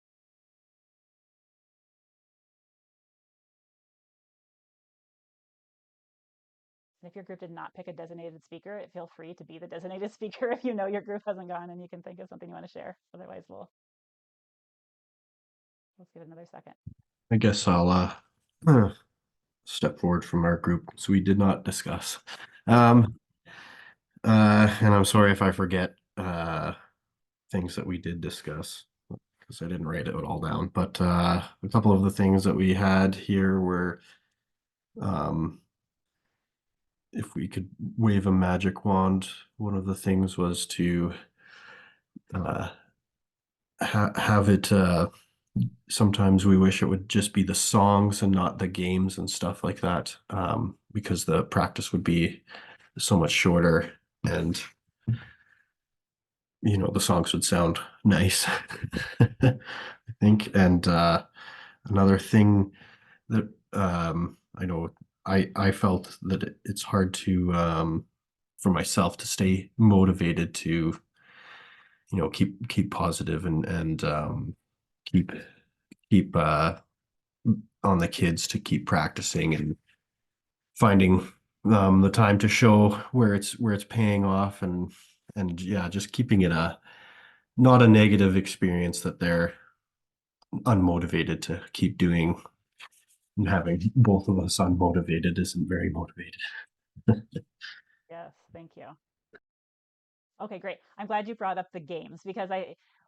And if your group did not pick a designated speaker, feel free to be the designated speaker if you know your group hasn't gone and you can think of something you want to share. Otherwise, let's give it another second. I guess I'll step forward from our group. So we did not discuss. And I'm sorry if I forget things that we did discuss because I didn't write it all down. But a couple of the things that we had here were if we could wave a magic wand, one of the things was to have it sometimes we wish it would just be the songs and not the games and stuff like that, because the practice would be so much shorter and the songs would sound nice. I think. And another thing that I know I felt that it's hard to for myself to stay motivated to keep positive and keep keep on the kids to keep practicing and finding the time to show where it's paying off and yeah, just keeping it not a negative experience that they're unmotivated to keep doing. And having both of us unmotivated isn't very motivated. Yes, thank you. Okay, great. I'm glad you brought up the games because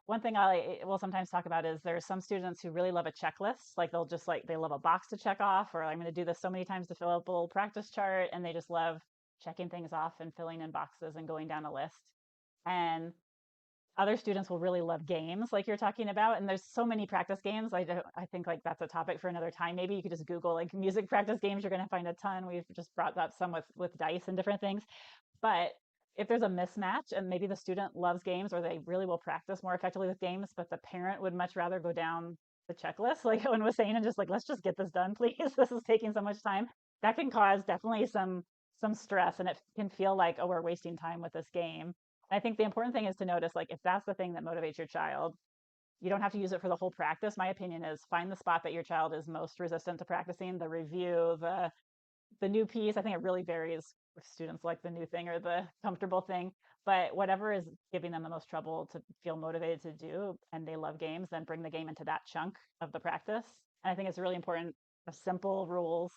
one thing I will sometimes talk about is there's some students who really love a checklist. Like they'll just they love a box to check off, or I'm going to do this so many times to fill up a little practice chart, and they just love checking things off and filling in boxes and going down a list. And other students will really love games like you're talking about, and there's so many practice games. I think like that's a topic for another time. Maybe you could just Google like music practice games. You're going to find a ton. We've just brought up some with dice and different things. But if there's a mismatch and maybe the student loves games or they really will practice more effectively with games, but the parent would much rather go down the checklist, like Owen was saying, and just like, let's just get this done, please. This is taking so much time. That can cause definitely some stress, and it can feel like, oh, we're wasting time with this game. And I think the important thing is to notice, like, if that's the thing that motivates your child, you don't have to use it for the whole practice. My opinion is find the spot that your child is most resistant to practicing, the review, the new piece. I think it really varies if students like the new thing or the comfortable thing, but whatever is giving them the most trouble to feel motivated to do, and they love games, then bring the game into that chunk of the practice. And I think it's really important of simple rules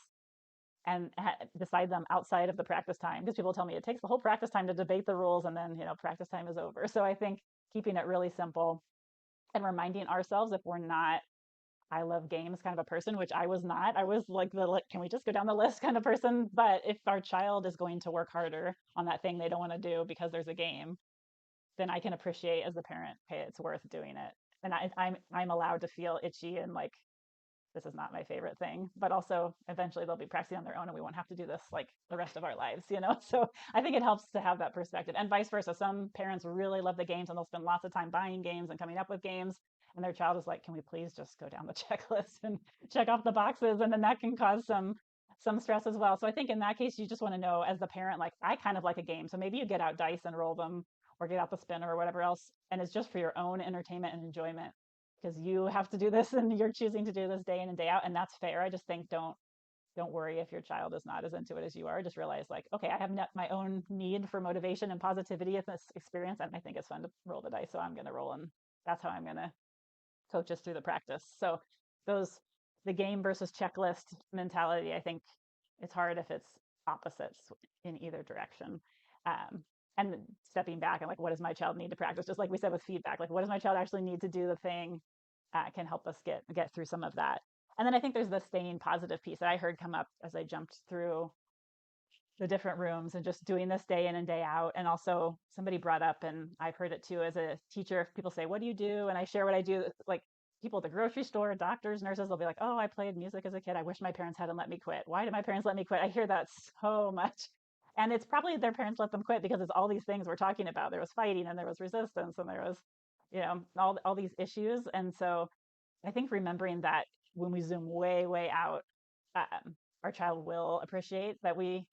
and decide them outside of the practice time, because people tell me it takes the whole practice time to debate the rules and then practice time is over. So I think keeping it really simple and reminding ourselves, if we're not I love games kind of a person, which I was not. I was like can we just go down the list kind of person. But if our child is going to work harder on that thing they don't want to do because there's a game, then I can appreciate as the parent, okay, it's worth doing it. And I'm allowed to feel itchy and like this is not my favorite thing. But also eventually they'll be practicing on their own and we won't have to do this like the rest of our lives. So I think it helps to have that perspective, and vice versa. Some parents really love the games and they'll spend lots of time buying games and coming up with games, and their child is like, can we please just go down the checklist and check off the boxes? And then that can cause some stress as well. So I think in that case, you just want to know as the parent, like, I kind of like a game. So maybe you get out dice and roll them or get out the spinner or whatever else. And it's just for your own entertainment and enjoyment because you have to do this and you're choosing to do this day in and day out. And that's fair. I just think don't worry if your child is not as into it as you are. Just realize like, okay, I have my own need for motivation and positivity in this experience. And I think it's fun to roll the dice. So I'm going to roll, and that's how I'm going to coach us through the practice. So the game versus checklist mentality, I think it's hard if it's opposites in either direction. And stepping back and like, what does my child need to practice? Just like we said with feedback, like what does my child actually need to do the thing can help us get through some of that. And then I think there's the staying positive piece that I heard come up as I jumped through the different rooms and just doing this day in and day out. And also somebody brought up, and I've heard it too as a teacher, if people say, what do you do? And I share what I do, like people at the grocery store, doctors, nurses, they'll be like, oh, I played music as a kid. I wish my parents hadn't let me quit. Why did my parents let me quit? I hear that so much. And it's probably their parents let them quit because it's all these things we're talking about. There was fighting and there was resistance and there was, all these issues. And so I think remembering that when we zoom way, way out, our child will appreciate that we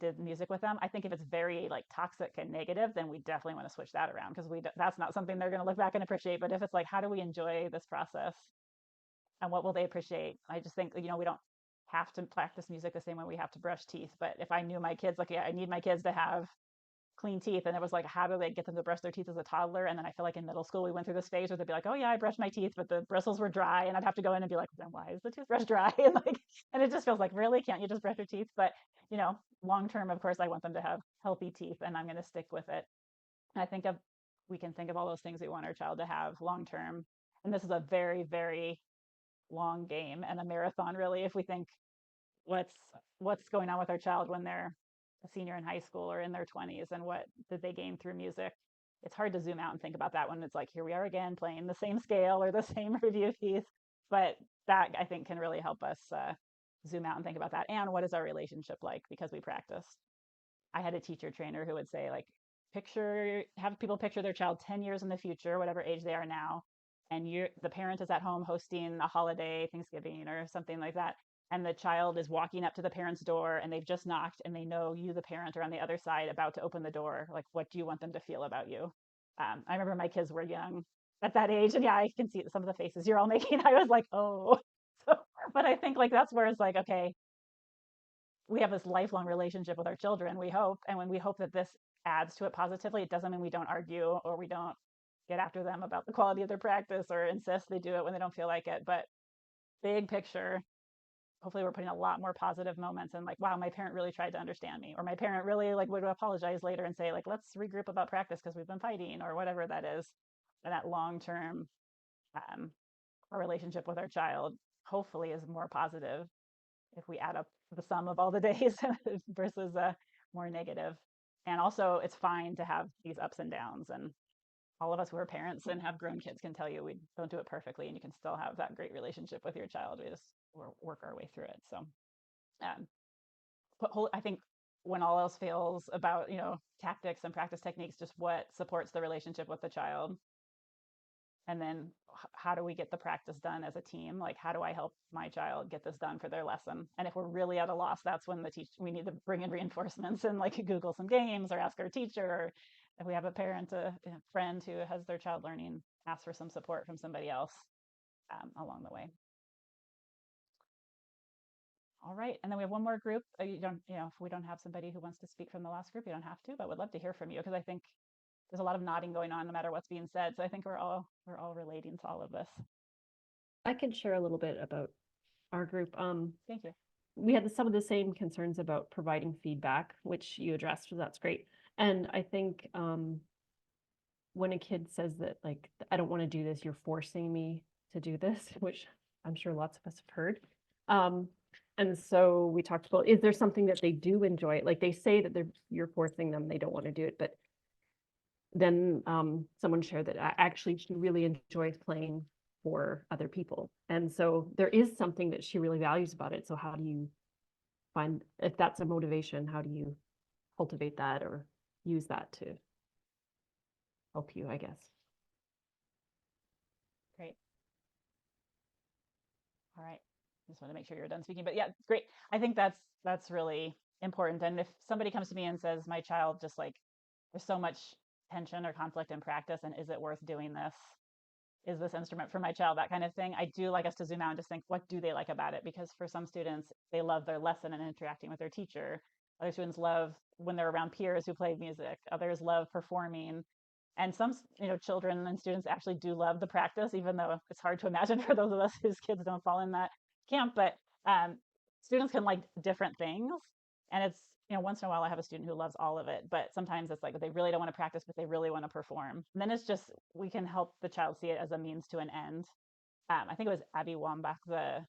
did music with them. I think if it's very like toxic and negative, then we definitely want to switch that around because that's not something they're going to look back and appreciate. But if it's like, how do we enjoy this process and what will they appreciate? I just think, we don't have to practice music the same way we have to brush teeth. But if I knew my kids, like, yeah, I need my kids to have clean teeth, and it was like, how do they get them to brush their teeth as a toddler? And then I feel like in middle school we went through this phase where they'd be like, oh yeah, I brushed my teeth, but the bristles were dry, and I'd have to go in and be like, then why is the toothbrush dry? And it just feels like, really, can't you just brush your teeth? But long term, of course, I want them to have healthy teeth, and I'm going to stick with it. And I think we can think of all those things we want our child to have long term, and this is a very, very long game and a marathon, really, if we think what's going on with our child when they're a senior in high school or in their 20s, and what did they gain through music. it's hard to zoom out and think about that when it's like, here we are again playing the same scale or the same review piece. But that I think can really help us zoom out and think about that. And what is our relationship like because we practice? I had a teacher trainer who would say, like, have people picture their child 10 years in the future, whatever age they are now, and the parent is at home hosting a holiday, Thanksgiving or something like that, and the child is walking up to the parent's door and they've just knocked and they know you, the parent, are on the other side about to open the door. Like, what do you want them to feel about you? I remember my kids were young at that age, and yeah, I can see some of the faces you're all making. I was like, oh. So, but I think like that's where it's like, okay, we have this lifelong relationship with our children, we hope. And when we hope that this adds to it positively, it doesn't mean we don't argue or we don't get after them about the quality of their practice or insist they do it when they don't feel like it. But big picture, hopefully we're putting a lot more positive moments and like, wow, my parent really tried to understand me, or my parent really like would apologize later and say like, let's regroup about practice because we've been fighting, or whatever that is. And that long-term relationship with our child hopefully is more positive if we add up the sum of all the days versus more negative. And also, it's fine to have these ups and downs. And all of us who are parents and have grown kids can tell you we don't do it perfectly, and you can still have that great relationship with your child. We just work our way through it. So, I think when all else fails about tactics and practice techniques, just what supports the relationship with the child. And then how do we get the practice done as a team? Like, how do I help my child get this done for their lesson? And if we're really at a loss, that's when we need to bring in reinforcements and like Google some games or ask our teacher. Or if we have a parent, a friend who has their child learning, ask for some support from somebody else along the way. All right. And then we have one more group. If we don't have somebody who wants to speak from the last group, you don't have to, but would love to hear from you, because I think there's a lot of nodding going on no matter what's being said. So I think we're all relating to all of this. I can share a little bit about our group. Thank you. We had some of the same concerns about providing feedback, which you addressed, so that's great. And I think when a kid says that, like, I don't want to do this, you're forcing me to do this, which I'm sure lots of us have heard. And so we talked about, is there something that they do enjoy? Like, they say that you're forcing them, they don't want to do it, but then someone shared that actually she really enjoys playing for other people. And so there is something that she really values about it. So how do you find, if that's a motivation, how do you cultivate that or use that to help you, I guess? Great. All right. Just want to make sure you're done speaking, but yeah, great. I think that's really important. And if somebody comes to me and says, my child just like, there's so much tension or conflict in practice, and is it worth doing this? Is this instrument for my child? That kind of thing. I do like us to zoom out and just think, what do they like about it? Because for some students, they love their lesson and interacting with their teacher. Other students love when they're around peers who play music. Others love performing. And some, children and students actually do love the practice, even though it's hard to imagine for those of us whose kids don't fall in that camp. But students can like different things. And it's, once in a while I have a student who loves all of it, but sometimes it's like they really don't want to practice, but they really want to perform. And then it's just, we can help the child see it as a means to an end. I think it was Abby Wambach, the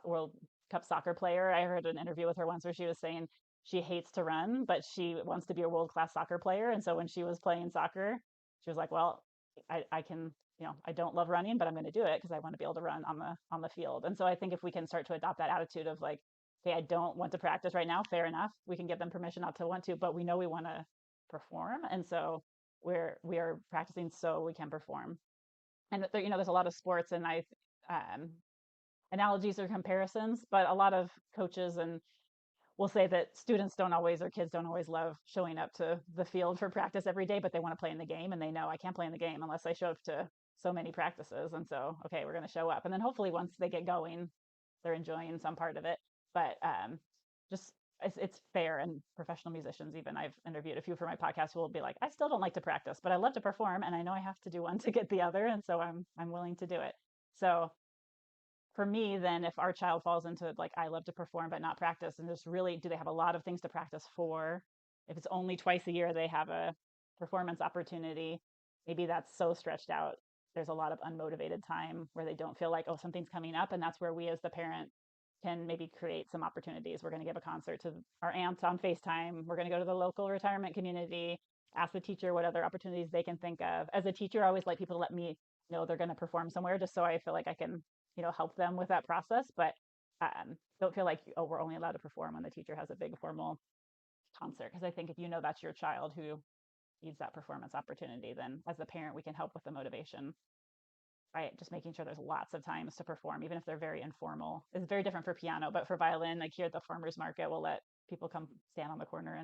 World Cup soccer player. I heard an interview with her once where she was saying she hates to run, but she wants to be a world-class soccer player. And so when she was playing soccer, she was like, well, I can, I don't love running, but I'm going to do it because I want to be able to run on the field. And so I think if we can start to adopt that attitude of like, okay, I don't want to practice right now, fair enough. We can give them permission not to want to, but we know we want to perform. And so we are practicing so we can perform. And there's a lot of sports and analogies or comparisons, but a lot of coaches and will say that students don't always, or kids don't always love showing up to the field for practice every day, but they want to play in the game, and they know I can't play in the game unless I show up to so many practices. And so, okay, we're going to show up. And then hopefully once they get going, they're enjoying some part of it. But just it's fair. And professional musicians, even, I've interviewed a few for my podcast who will be like, I still don't like to practice, but I love to perform, and I know I have to do one to get the other, and so I'm willing to do it. So for me, then, if our child falls into like, I love to perform but not practice, and there's really, do they have a lot of things to practice for? If it's only twice a year they have a performance opportunity, maybe that's so stretched out. There's a lot of unmotivated time where they don't feel like, oh, something's coming up, and that's where we as the parent can maybe create some opportunities. We're going to give a concert to our aunt on FaceTime. We're going to go to the local retirement community. ask the teacher what other opportunities they can think of. As a teacher, I always like people to let me know they're going to perform somewhere, just so I feel like I can, help them with that process. But don't feel like, oh, we're only allowed to perform when the teacher has a big formal concert. Because I think if that's your child who needs that performance opportunity, then as a parent, we can help with the motivation, right? Just making sure there's lots of times to perform, even if they're very informal. It's very different for piano, but for violin, like here at the farmers market, we'll let people come stand on the corner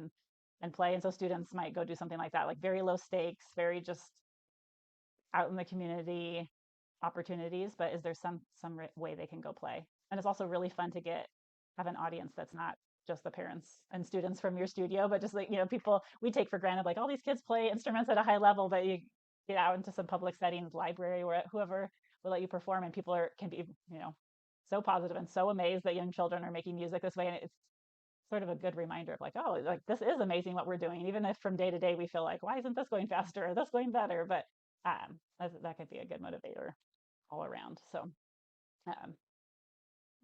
and play. And so students might go do something like that, like very low stakes, very just out in the community opportunities. But is there some way they can go play? And it's also really fun to have an audience that's not just the parents and students from your studio, but just like, people we take for granted, like all these kids play instruments at a high level, but you get out into some public settings, library, or whoever will let you perform, and people can be, so positive and so amazed that young children are making music this way. And it's sort of a good reminder of like, oh, like this is amazing what we're doing, even if from day to day we feel like, why isn't this going faster or this going better? But that could be a good motivator all around. So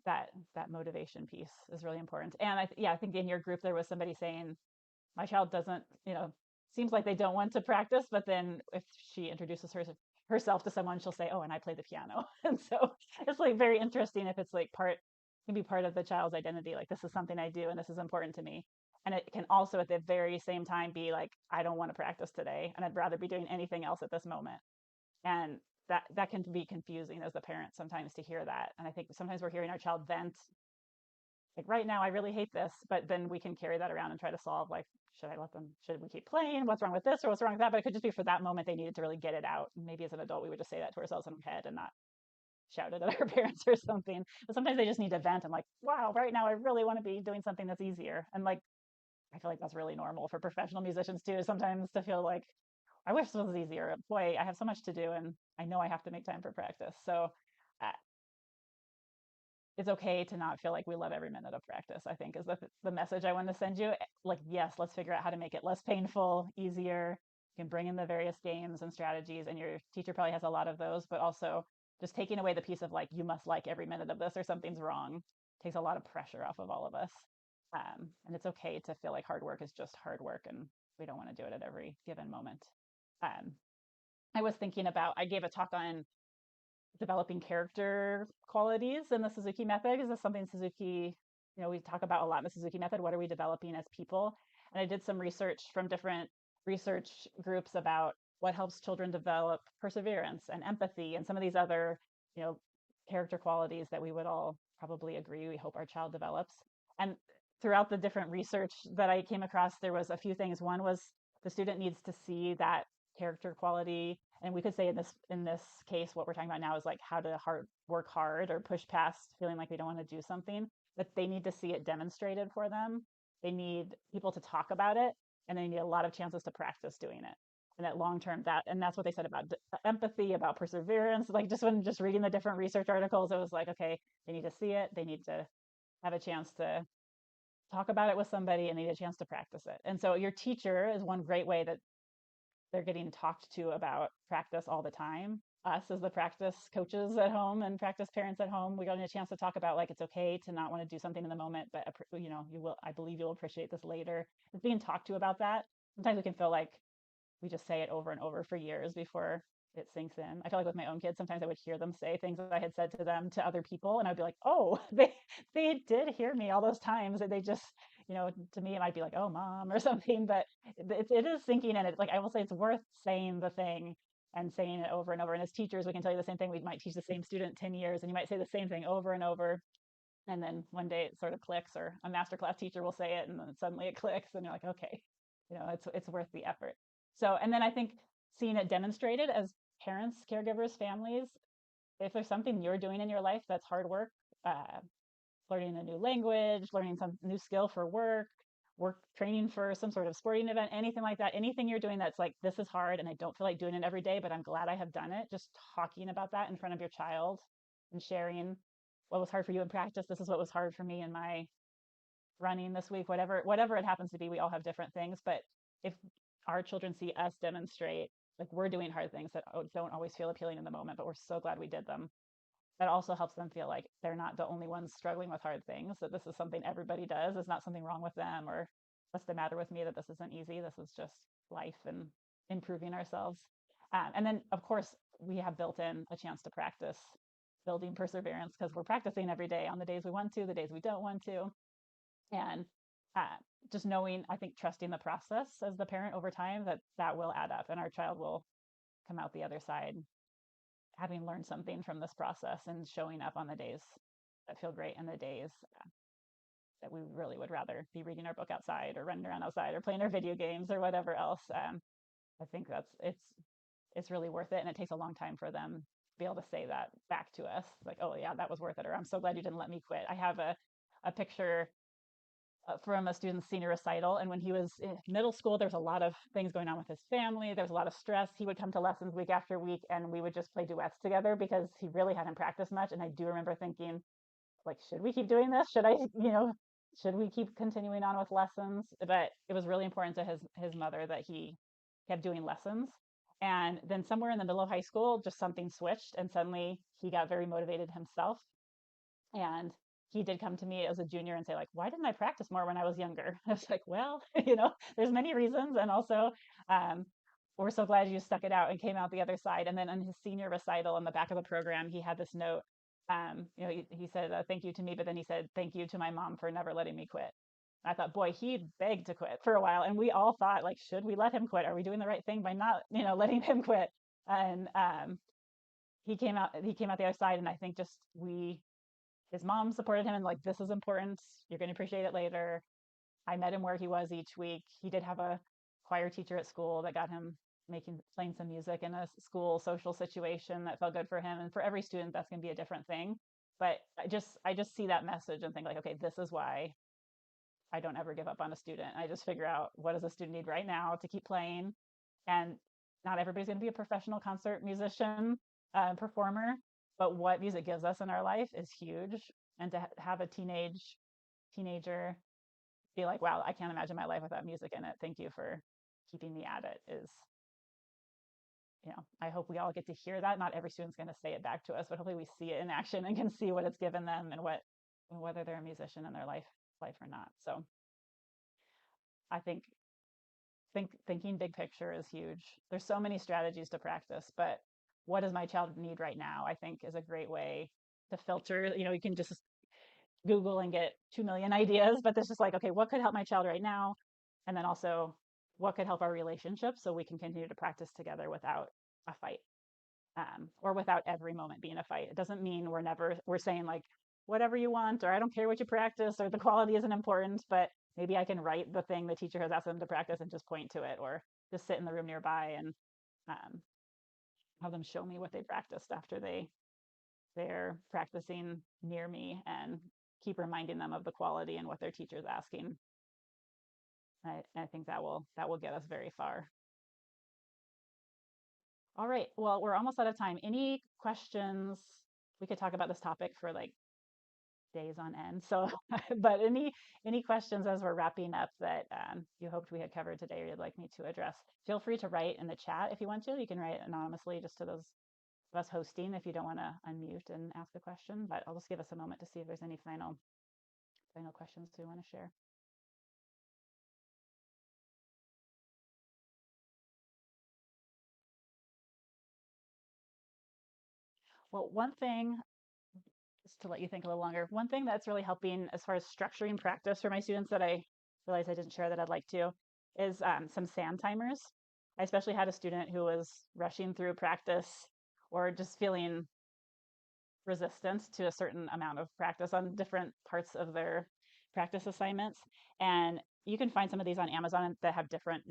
that motivation piece is really important. And I think in your group there was somebody saying, my child doesn't, seems like they don't want to practice, but then if she introduces herself to someone, she'll say, oh, and I play the piano. And so it's like very interesting if it's like can be part of the child's identity, like this is something I do and this is important to me. And it can also at the very same time be like, I don't want to practice today and I'd rather be doing anything else at this moment. And that can be confusing as the parent sometimes to hear that. And I think sometimes we're hearing our child vent, like right now I really hate this, but then we can carry that around and try to solve, like, should we keep playing? What's wrong with this or what's wrong with that? But it could just be for that moment they needed to really get it out. And maybe as an adult we would just say that to ourselves in our head and not shout it at our parents or something. But sometimes they just need to vent and like, wow, right now I really want to be doing something that's easier. And like, I feel like that's really normal for professional musicians too, sometimes to feel like, I wish this was easier. Boy, I have so much to do and I know I have to make time for practice. So it's okay to not feel like we love every minute of practice, I think is the message I want to send you. Like, yes, let's figure out how to make it less painful, easier. You can bring in the various games and strategies, and your teacher probably has a lot of those, but also just taking away the piece of like, you must like every minute of this or something's wrong takes a lot of pressure off of all of us. And it's okay to feel like hard work is just hard work and we don't want to do it at every given moment. I was thinking about, I gave a talk on developing character qualities in the Suzuki method. Is this something Suzuki, we talk about a lot in the Suzuki method? What are we developing as people? And I did some research from different research groups about what helps children develop perseverance and empathy and some of these other, character qualities that we would all probably agree we hope our child develops. And throughout the different research that I came across, there was a few things. One was the student needs to see that character quality, and we could say in this case what we're talking about now is like how to work hard or push past feeling like we don't want to do something, but they need to see it demonstrated for them. They need people to talk about it, and they need a lot of chances to practice doing it. And that long term, that's what they said about empathy, about perseverance. Like when reading the different research articles, it was like, okay, they need to see it, they need to have a chance to talk about it with somebody, and they need a chance to practice it. And so your teacher is one great way that they're getting talked to about practice all the time. Us as the practice coaches at home and practice parents at home, we got a chance to talk about like, it's okay to not want to do something in the moment, but I believe you'll appreciate this later. It's being talked to about that. Sometimes we can feel like we just say it over and over for years before it sinks in. I feel like with my own kids, sometimes I would hear them say things that I had said to them to other people, and I'd be like, oh, they did hear me all those times. And they just, to me, it might be like, oh, mom or something, but it is sinking in. It's like, I will say it's worth saying the thing and saying it over and over. And as teachers, we can tell you the same thing. We might teach the same student 10 years, and you might say the same thing over and over. And then one day it sort of clicks, or a masterclass teacher will say it, and then suddenly it clicks, and you're like, okay, it's worth the effort. So, and then I think seeing it demonstrated as parents, caregivers, families, if there's something you're doing in your life that's hard work, learning a new language, learning some new skill for work training for some sort of sporting event, anything like that, anything you're doing that's like, this is hard and I don't feel like doing it every day, but I'm glad I have done it. Just talking about that in front of your child and sharing what was hard for you in practice. This is what was hard for me in my running this week, whatever it happens to be. We all have different things, but if our children see us demonstrate like we're doing hard things that don't always feel appealing in the moment, but we're so glad we did them, that also helps them feel like they're not the only ones struggling with hard things, that this is something everybody does. There's not something wrong with them, or what's the matter with me that this isn't easy. This is just life and improving ourselves. And then, of course, we have built in a chance to practice building perseverance because we're practicing every day on the days we want to, the days we don't want to. And just knowing, I think, trusting the process as the parent over time, that will add up and our child will come out the other side having learned something from this process and showing up on the days that feel great and the days that we really would rather be reading our book outside or running around outside or playing our video games or whatever else. I think it's really worth it. And it takes a long time for them to be able to say that back to us. Like, oh yeah, that was worth it. Or I'm so glad you didn't let me quit. I have a picture from a student's senior recital. And when he was in middle school, there was a lot of things going on with his family. There was a lot of stress. He would come to lessons week after week and we would just play duets together because he really hadn't practiced much. And I do remember thinking, like, should we keep doing this? Should we keep continuing on with lessons? But it was really important to his mother that he kept doing lessons. And then somewhere in the middle of high school, just something switched and suddenly he got very motivated himself. And he did come to me as a junior and say, like, why didn't I practice more when I was younger? I was like, well, there's many reasons. And also, we're so glad you stuck it out and came out the other side. And then on his senior recital in the back of the program, he had this note. He said, thank you to me, but then he said, thank you to my mom for never letting me quit. I thought, boy, he begged to quit for a while. And we all thought, like, should we let him quit? Are we doing the right thing by not, letting him quit? And he came out the other side. And I think just his mom supported him and like, this is important. You're going to appreciate it later. I met him where he was each week. He did have a choir teacher at school that got him playing some music in a school social situation that felt good for him. And for every student, that's going to be a different thing. But I just see that message and think like, okay, this is why I don't ever give up on a student. I just figure out what does a student need right now to keep playing. And not everybody's going to be a professional concert musician, performer, but what music gives us in our life is huge. And to have a teenager be like, wow, I can't imagine my life without music in it. Thank you for keeping me at it is, I hope we all get to hear that. Not every student's going to say it back to us, but hopefully we see it in action and can see what it's given them and whether they're a musician in their life or not. So I think thinking big picture is huge. There's so many strategies to practice, but what does my child need right now? I think is a great way to filter. You can just Google and get 2 million ideas, but this is like, okay, what could help my child right now? And then also what could help our relationship so we can continue to practice together without a fight, or without every moment being a fight. It doesn't mean we're saying like, whatever you want, or I don't care what you practice, or the quality isn't important, but maybe I can write the thing the teacher has asked them to practice and just point to it, or just sit in the room nearby and have them show me what they practiced after they're practicing near me, and keep reminding them of the quality and what their teacher's asking. I think that will get us very far. All right, well, we're almost out of time. Any questions? We could talk about this topic for like days on end. So, but any questions as we're wrapping up that you hoped we had covered today or you'd like me to address, feel free to write in the chat if you want to. You can write anonymously just to those of us hosting if you don't want to unmute and ask a question, but I'll just give us a moment to see if there's any final questions we want to share. Well, one thing, just to let you think a little longer, one thing that's really helping as far as structuring practice for my students that I realized I didn't share that I'd like to is some SAM timers. I especially had a student who was rushing through practice or just feeling resistant to a certain amount of practice on different parts of their practice assignments. And you can find some of these on Amazon that have different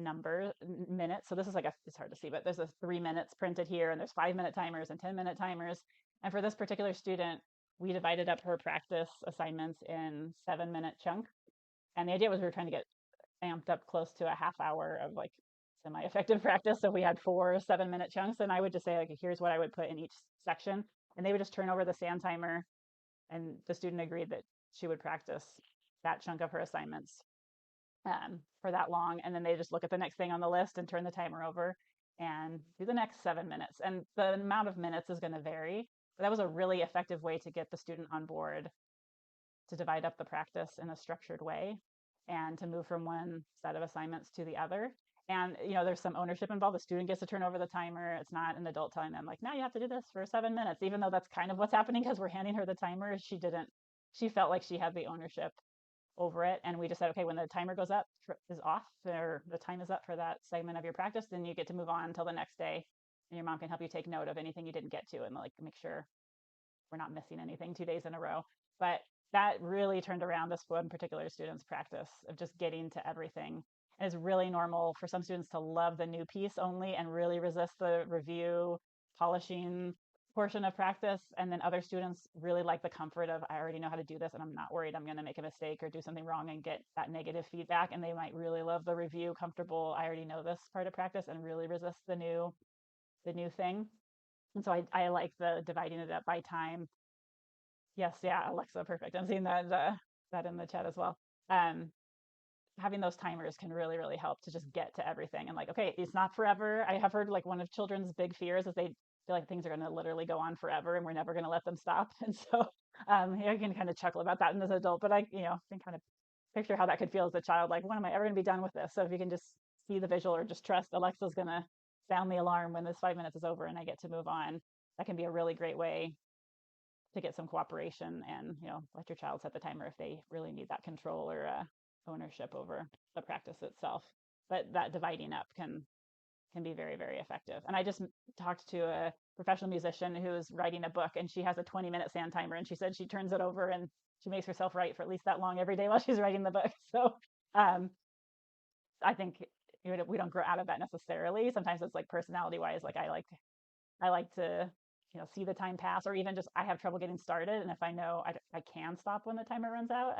minutes. So this is it's hard to see, but there's a 3 minutes printed here, and there's 5-minute timers and 10-minute timers. And for this particular student, we divided up her practice assignments in 7-minute chunks. And the idea was we were trying to get amped up close to a half hour of like semi-effective practice. So we had 4 7-minute chunks, and I would just say like, here's what I would put in each section. And they would just turn over the SAM timer, and the student agreed that she would practice that chunk of her assignments for that long. And then they just look at the next thing on the list and turn the timer over and do the next 7 minutes. And the amount of minutes is going to vary, but that was a really effective way to get the student on board to divide up the practice in a structured way and to move from one set of assignments to the other. And, there's some ownership involved. The student gets to turn over the timer. It's not an adult telling them like, now you have to do this for 7 minutes, even though that's kind of what's happening because we're handing her the timer. She felt like she had the ownership over it. And we just said, okay, when the timer is off, or the time is up for that segment of your practice, then you get to move on until the next day. And your mom can help you take note of anything you didn't get to and like make sure we're not missing anything 2 days in a row. But that really turned around this one particular student's practice of just getting to everything. And it's really normal for some students to love the new piece only and really resist the review, polishing portion of practice. And then other students really like the comfort of, I already know how to do this and I'm not worried I'm going to make a mistake or do something wrong and get that negative feedback. And they might really love the review, comfortable, I already know this part of practice, and really resist the new thing. And so I like the dividing it up by time. Yes, yeah, Alexa, perfect. I'm seeing that in the chat as well. Having those timers can really, really help to just get to everything. And like, okay, it's not forever. I have heard like one of children's big fears is they feel like things are going to literally go on forever and we're never going to let them stop. And so I can kind of chuckle about that as an adult, but I can kind of picture how that could feel as a child. Like, when am I ever going to be done with this? So if you can just see the visual or just trust Alexa's going to sound the alarm when this 5 minutes is over and I get to move on, that can be a really great way to get some cooperation and, let your child set the timer if they really need that control or ownership over the practice itself. But that dividing up can be very, very effective. And I just talked to a professional musician who's writing a book, and she has a 20-minute sand timer, and she said she turns it over and she makes herself write for at least that long every day while she's writing the book. So I think we don't grow out of that necessarily. Sometimes it's like personality wise, like I like to see the time pass, or even just I have trouble getting started, and if I know I can stop when the timer runs out,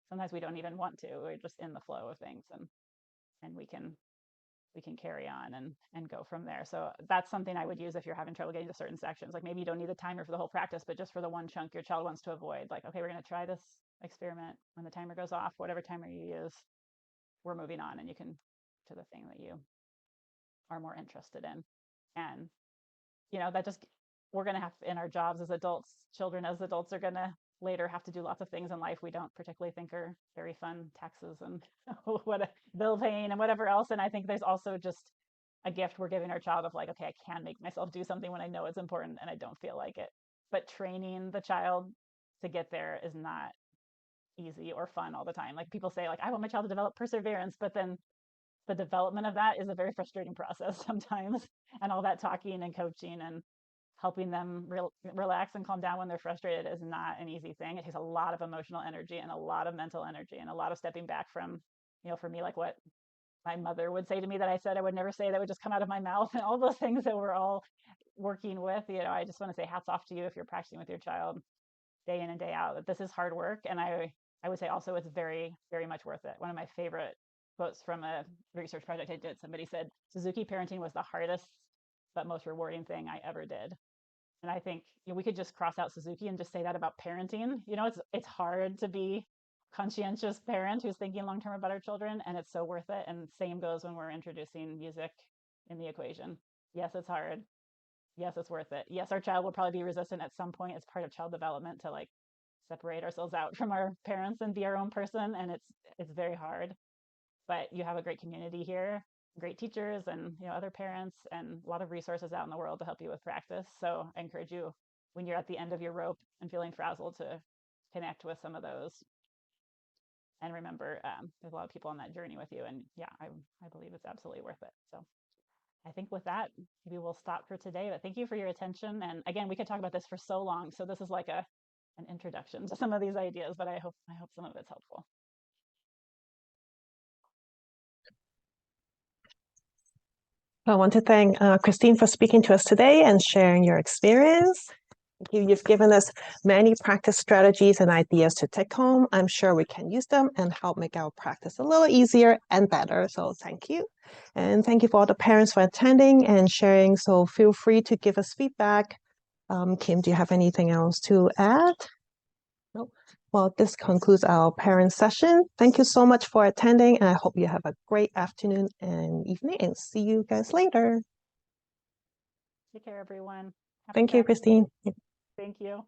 sometimes we don't even want to. We're just in the flow of things, and we can carry on and go from there. So that's something I would use if you're having trouble getting to certain sections. Like maybe you don't need the timer for the whole practice, but just for the one chunk your child wants to avoid. Like, okay, we're going to try this experiment. When the timer goes off, whatever timer you use, we're moving on, and you can to the thing that you are more interested in. And that just, we're going to have in our jobs as adults, children as adults are going to later have to do lots of things in life we don't particularly think are very fun, taxes and what bill paying and whatever else. And I think there's also just a gift we're giving our child of like, okay, I can make myself do something when I know it's important and I don't feel like it. But training the child to get there is not easy or fun all the time. Like people say, like, I want my child to develop perseverance, but then the development of that is a very frustrating process sometimes. And all that talking and coaching and helping them relax and calm down when they're frustrated is not an easy thing. It takes a lot of emotional energy and a lot of mental energy and a lot of stepping back from, for me, like what my mother would say to me that I said I would never say, that would just come out of my mouth, and all those things that we're all working with. I just want to say hats off to you if you're practicing with your child day in and day out, that this is hard work. And I would say also it's very, very much worth it. One of my favorite quotes from a research project I did, somebody said, Suzuki parenting was the hardest but most rewarding thing I ever did. And I think we could just cross out Suzuki and just say that about parenting. It's hard to be conscientious parent who's thinking long term about our children, and it's so worth it. And same goes when we're introducing music in the equation. Yes, it's hard. Yes, it's worth it. Yes, our child will probably be resistant at some point. It's part of child development to like separate ourselves out from our parents and be our own person, and it's very hard. But you have a great community here, great teachers and other parents, and a lot of resources out in the world to help you with practice. So I encourage you, when you're at the end of your rope and feeling frazzled, to connect with some of those. And remember, there's a lot of people on that journey with you. And yeah, I believe it's absolutely worth it. So I think with that, maybe we'll stop for today. But thank you for your attention. And again, we could talk about this for so long. So this is like an introduction to some of these ideas, but I hope some of it's helpful. I want to thank Christine for speaking to us today and sharing your experience. You've given us many practice strategies and ideas to take home. I'm sure we can use them and help make our practice a little easier and better. So thank you. And thank you for all the parents for attending and sharing. So feel free to give us feedback. Kim, do you have anything else to add? Nope. Well, this concludes our parent session. Thank you so much for attending, and I hope you have a great afternoon and evening, and see you guys later. Take care, everyone. Thank you, Christine. Thank you.